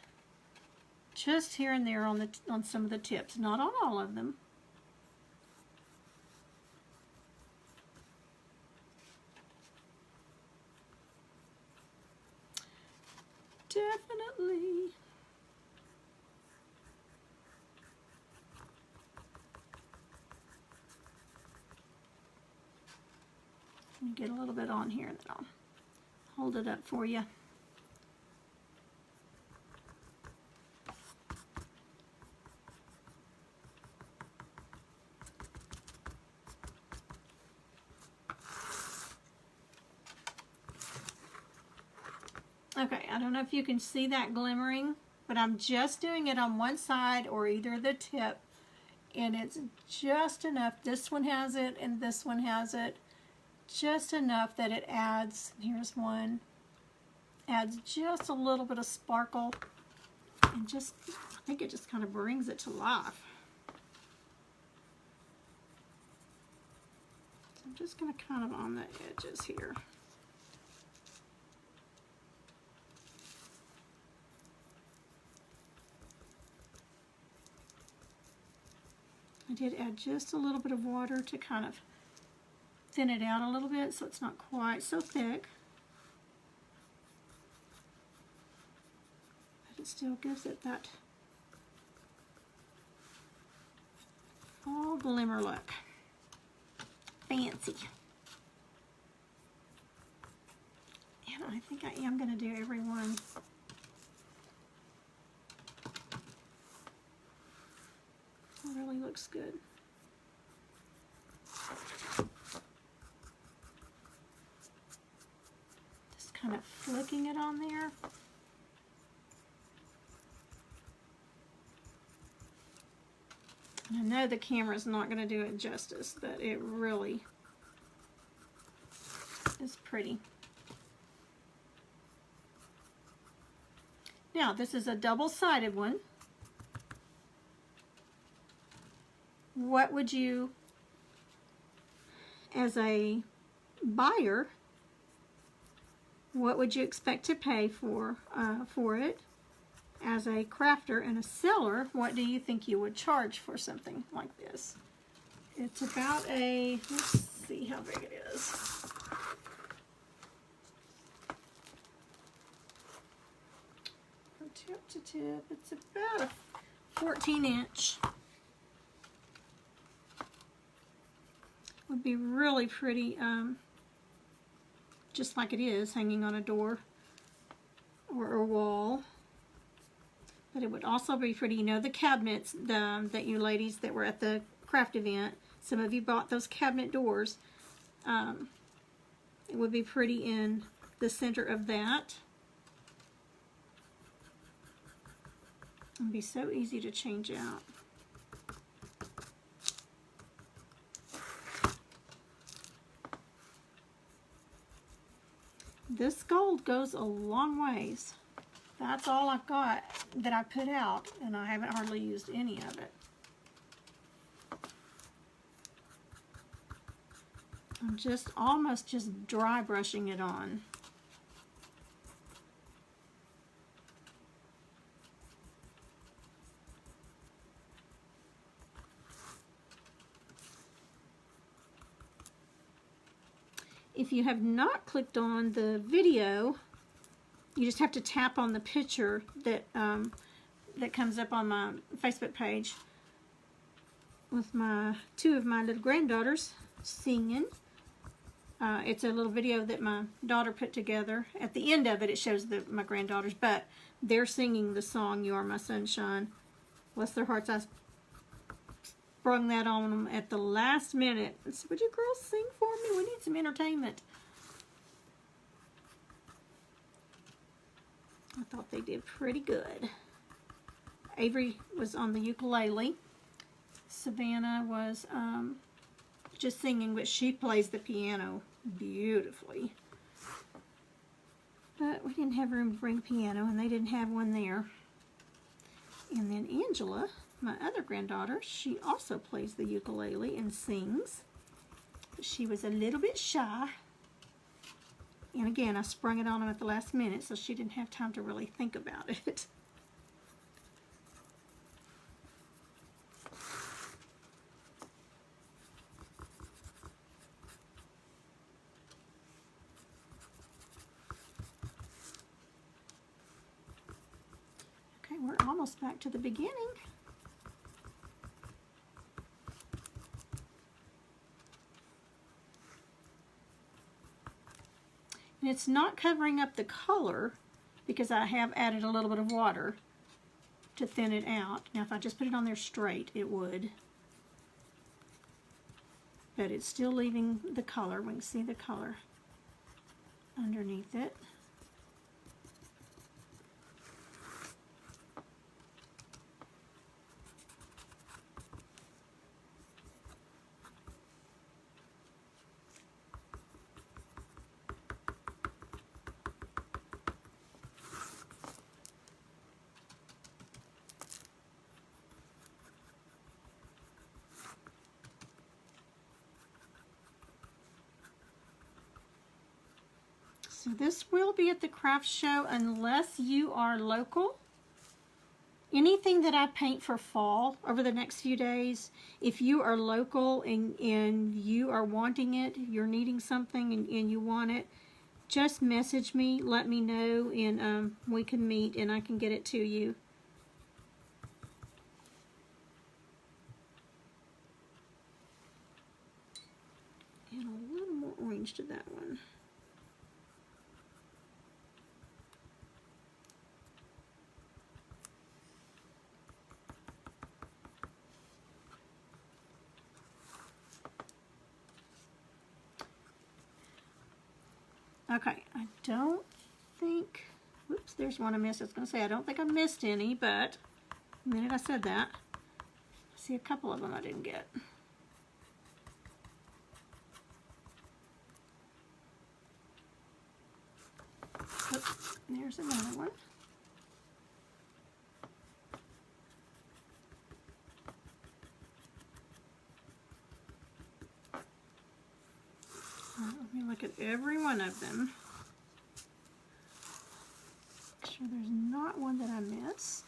S1: just here and there on some of the tips, not on all of them. Definitely. Let me get a little bit on here and then I'll hold it up for you. Okay, I don't know if you can see that glimmering, but I'm just doing it on one side or either the tip, and it's just enough. This one has it and this one has it. Just enough that it adds, here's one, adds just a little bit of sparkle, and just, I think it just kind of brings it to life. So I'm just going to kind of on the edges here. I did add just a little bit of water to kind of thin it out a little bit so it's not quite so thick. But it still gives it that fall glimmer look. Fancy. And I think I am going to do every one. It really looks good. Just kind of flicking it on there. And I know the camera's not going to do it justice, but it really is pretty. Now, this is a double-sided one. What would you, as a buyer, what would you expect to pay for it? As a crafter and a seller, what do you think you would charge for something like this? It's about a, let's see how big it is. From tip to tip, it's about a 14-inch. Would be really pretty, just like it is, hanging on a door or a wall. But it would also be pretty, you know, the cabinets that you ladies that were at the craft event, some of you bought those cabinet doors. It would be pretty in the center of that. It would be so easy to change out. This gold goes a long ways. That's all I've got that I put out, and I haven't hardly used any of it. I'm just almost just dry brushing it on. If you have not clicked on the video, you just have to tap on the picture that that comes up on my Facebook page with two of my little granddaughters singing. It's a little video that my daughter put together. At the end of it, it shows my granddaughters, but they're singing the song, "You Are My Sunshine." Bless their hearts, I sprung that on them at the last minute. I said, "Would you girls sing for me? We need some entertainment." I thought they did pretty good. Avery was on the ukulele. Savannah was just singing, but she plays the piano beautifully. But we didn't have room to bring a piano, and they didn't have one there. And then Angela, my other granddaughter, she also plays the ukulele and sings. But she was a little bit shy. And again, I sprung it on them at the last minute, so she didn't have time to really think about it. Okay, we're almost back to the beginning. And it's not covering up the color because I have added a little bit of water to thin it out. Now if I just put it on there straight, it would. But it's still leaving the color. We can see the color underneath it. So this will be at the craft show unless you are local. Anything that I paint for fall over the next few days, if you are local and you are wanting it, you're needing something and you want it, just message me, let me know, and we can meet and I can get it to you. And a little more orange to that one. Okay, I don't think, whoops, there's one I missed. I was going to say, I don't think I missed any, but the minute I said that, I see a couple of them I didn't get. Oops, there's another one. Let me look at every one of them. Make sure there's not one that I missed.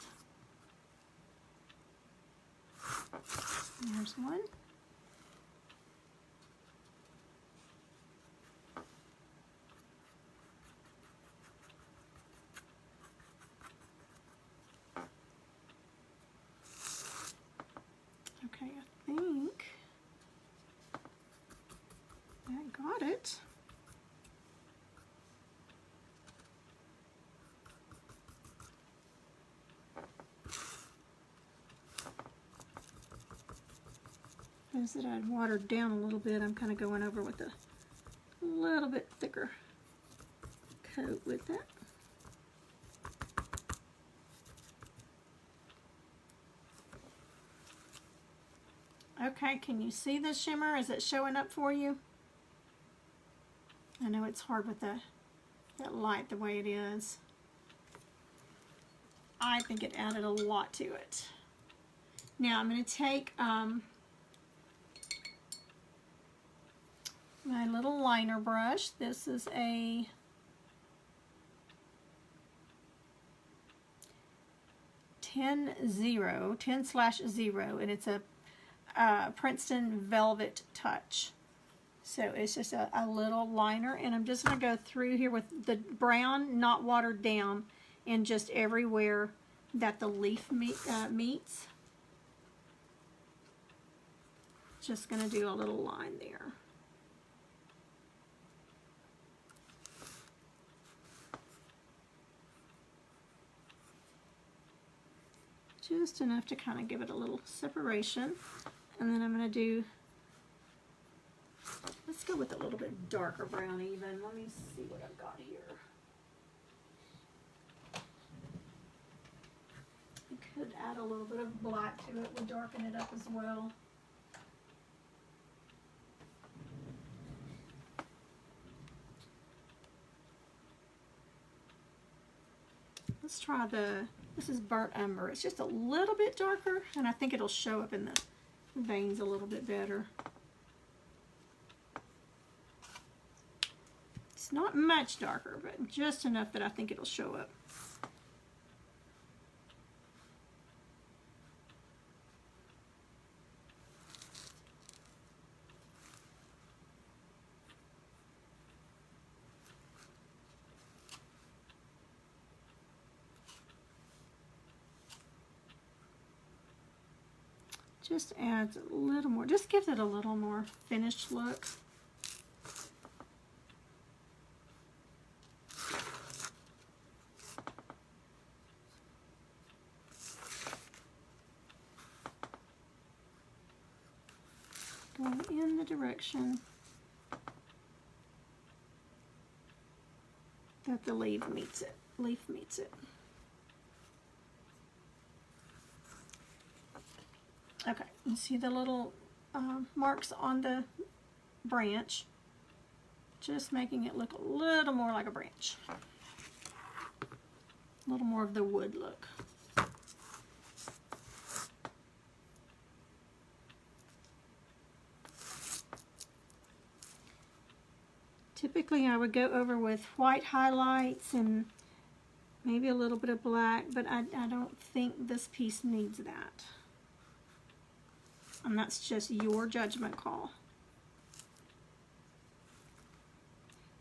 S1: There's one. Okay, I think I got it. Those that I'd watered down a little bit, I'm kind of going over with a little bit thicker coat with it. Okay, can you see the shimmer? Is it showing up for you? I know it's hard with that light the way it is. I think it added a lot to it. Now I'm going to take my little liner brush. This is a ten slash 0, and it's a Princeton Velvet Touch. So it's just a little liner, and I'm just going to go through here with the brown, not watered down, and just everywhere that the leaf meets. Just going to do a little line there. Just enough to kind of give it a little separation. And then I'm going to do, let's go with a little bit darker brown even. Let me see what I've got here. I could add a little bit of black to it, would darken it up as well. Let's try this is Burnt Umber. It's just a little bit darker, and I think it'll show up in the veins a little bit better. It's not much darker, but just enough that I think it'll show up. Just adds a little more, just gives it a little more finished look. Going in the direction that the leaf meets it. Okay, you see the little marks on the branch, just making it look a little more like a branch. A little more of the wood look. Typically I would go over with white highlights and maybe a little bit of black, but I don't think this piece needs that. And that's just your judgment call.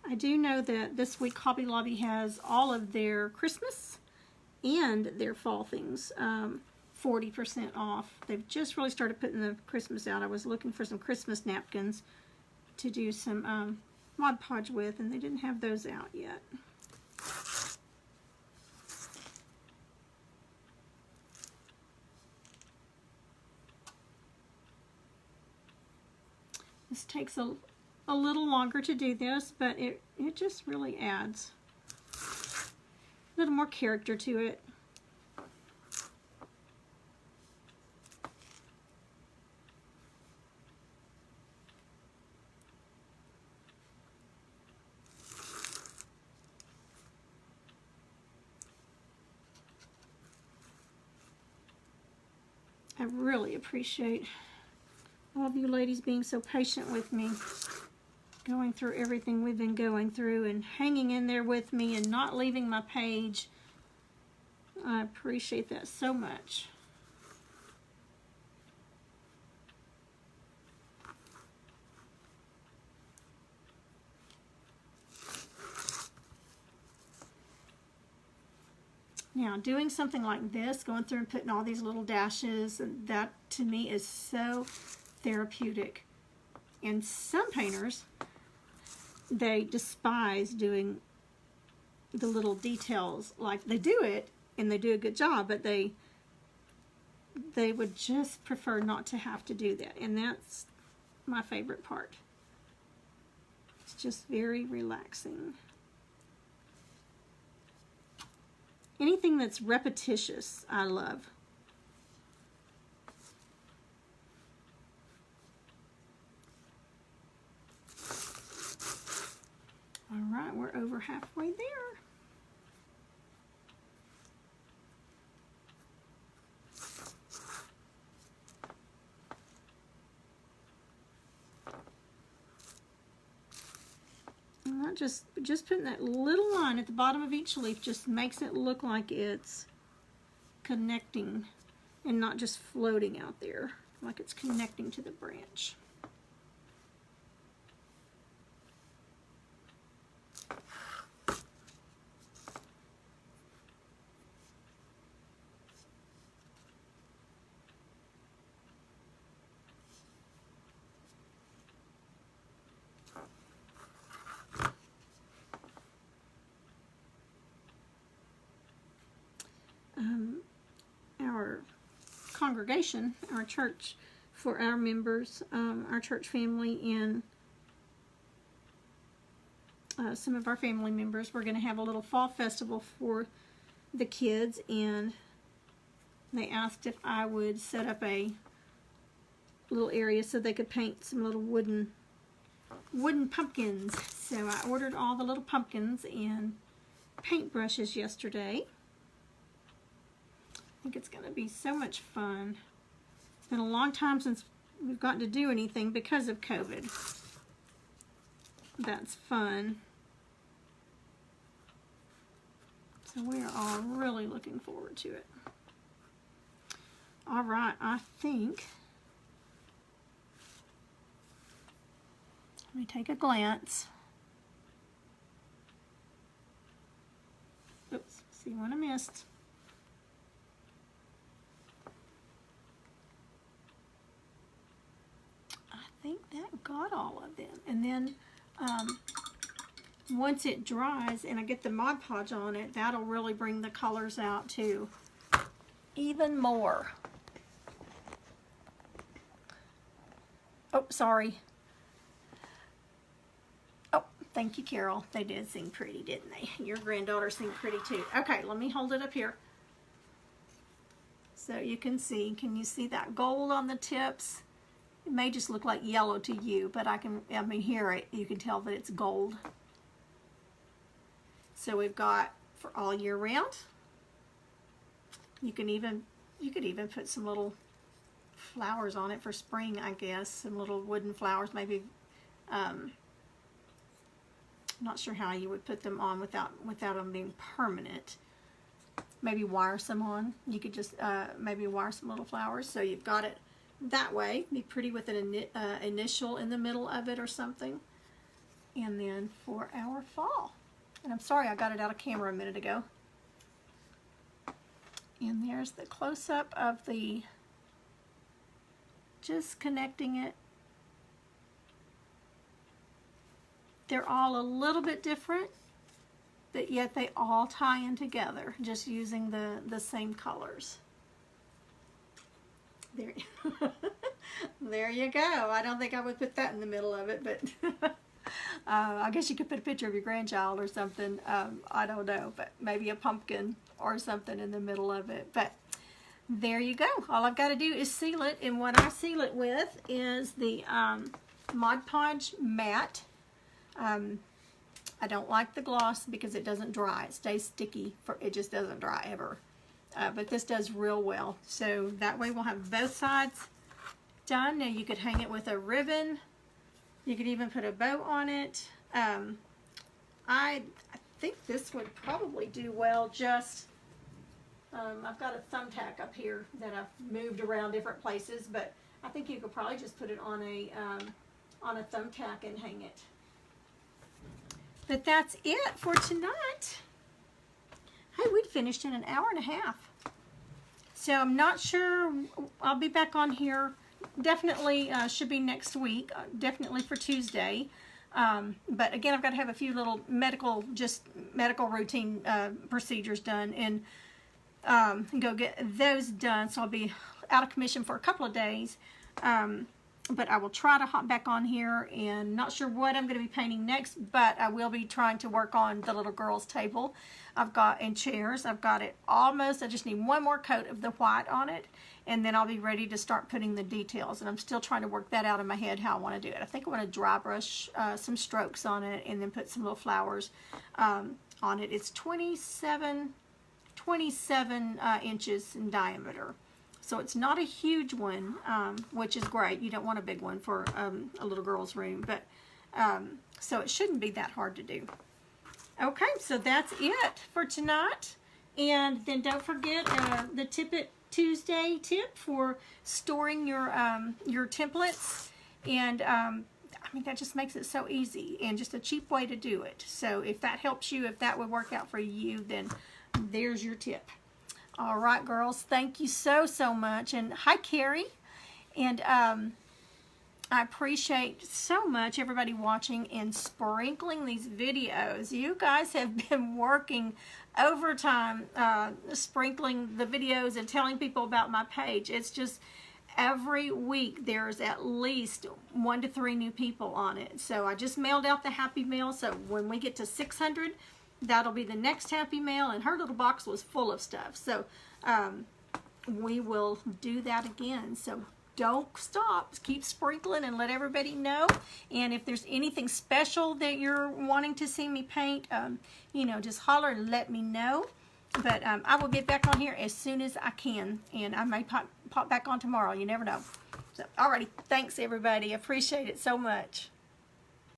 S1: I do know that this week Hobby Lobby has all of their Christmas and their fall things 40% off. They've just really started putting the Christmas out. I was looking for some Christmas napkins to do some Mod Podge with, and they didn't have those out yet. This takes a little longer to do this, but it just really adds a little more character to it. I really appreciate all of you ladies being so patient with me, going through everything we've been going through and hanging in there with me and not leaving my page. I appreciate that so much. Now, doing something like this, going through and putting all these little dashes, and that to me is so therapeutic. And some painters, they despise doing the little details. Like, they do it and they do a good job, but they they would just prefer not to have to do that, and that's my favorite part. It's just very relaxing. Anything that's repetitious, I love. All right, we're over halfway there. And just putting that little line at the bottom of each leaf just makes it look like it's connecting and not just floating out there, like it's connecting to the branch. Our congregation, our church, for our members, our church family, and some of our family members, we're going to have a little fall festival for the kids, and they asked if I would set up a little area so they could paint some little wooden pumpkins. So I ordered all the little pumpkins and paintbrushes yesterday. I think it's going to be so much fun. It's been a long time since we've gotten to do anything because of COVID. That's fun. So we are all really looking forward to it. All right, I think, let me take a glance. Oops, see what I missed. I think that got all of them. And then once it dries and I get the Mod Podge on it, that'll really bring the colors out too, even more. Oh, sorry. Oh, thank you, Carol. They did sing pretty, didn't they? Your granddaughter sang pretty too. Okay, let me hold it up here so you can see. Can you see that gold on the tips? It may just look like yellow to you, but I mean, here you can tell that it's gold. So we've got for all year round. You could even put some little flowers on it for spring, I guess. Some little wooden flowers, maybe. I'm not sure how you would put them on without them being permanent. Maybe wire some on. You could just maybe wire some little flowers, so you've got it that way. Be pretty with an initial in the middle of it or something. And then for our fall, and I'm sorry I got it out of camera a minute ago. And there's the close-up of the, just connecting it. They're all a little bit different, but yet they all tie in together, just using the same colors. There, there you go. I don't think I would put that in the middle of it, but I guess you could put a picture of your grandchild or something. I don't know, but maybe a pumpkin or something in the middle of it. But there you go. All I've got to do is seal it, and what I seal it with is the Mod Podge matte. I don't like the gloss because it doesn't dry. It stays sticky. It just doesn't dry ever. But this does real well. So that way we'll have both sides done. Now you could hang it with a ribbon. You could even put a bow on it. I think this would probably do well just, I've got a thumbtack up here that I've moved around different places, but I think you could probably just put it on a thumbtack and hang it. But that's it for tonight. Hey, we'd finished in an hour and a half. So I'm not sure. I'll be back on here. Definitely should be next week. Definitely for Tuesday. But again, I've got to have a few little medical routine procedures done and go get those done. So I'll be out of commission for a couple of days. But I will try to hop back on here, and not sure what I'm going to be painting next, but I will be trying to work on the little girl's table. And chairs. I've got it almost. I just need one more coat of the white on it, and then I'll be ready to start putting the details. And I'm still trying to work that out in my head how I want to do it. I think I want to dry brush some strokes on it, and then put some little flowers on it. It's 27 inches in diameter. So it's not a huge one, which is great. You don't want a big one for a little girl's room, but so it shouldn't be that hard to do. Okay, so that's it for tonight. And then don't forget the Tip It Tuesday tip for storing your templates. And I mean, that just makes it so easy and just a cheap way to do it. So if that helps you, if that would work out for you, then there's your tip. All right, girls, thank you so much. And hi, Carrie. And I appreciate so much everybody watching and sprinkling these videos. You guys have been working overtime sprinkling the videos and telling people about my page. It's just every week there's at least 1 to 3 new people on it. So I just mailed out the Happy Mail. So when we get to 600, that'll be the next Happy Mail, and her little box was full of stuff. So we will do that again. So don't stop. Keep sprinkling and let everybody know. And if there's anything special that you're wanting to see me paint, you know, just holler and let me know. But I will get back on here as soon as I can, and I may pop back on tomorrow. You never know. So, alrighty. Thanks, everybody. Appreciate it so much.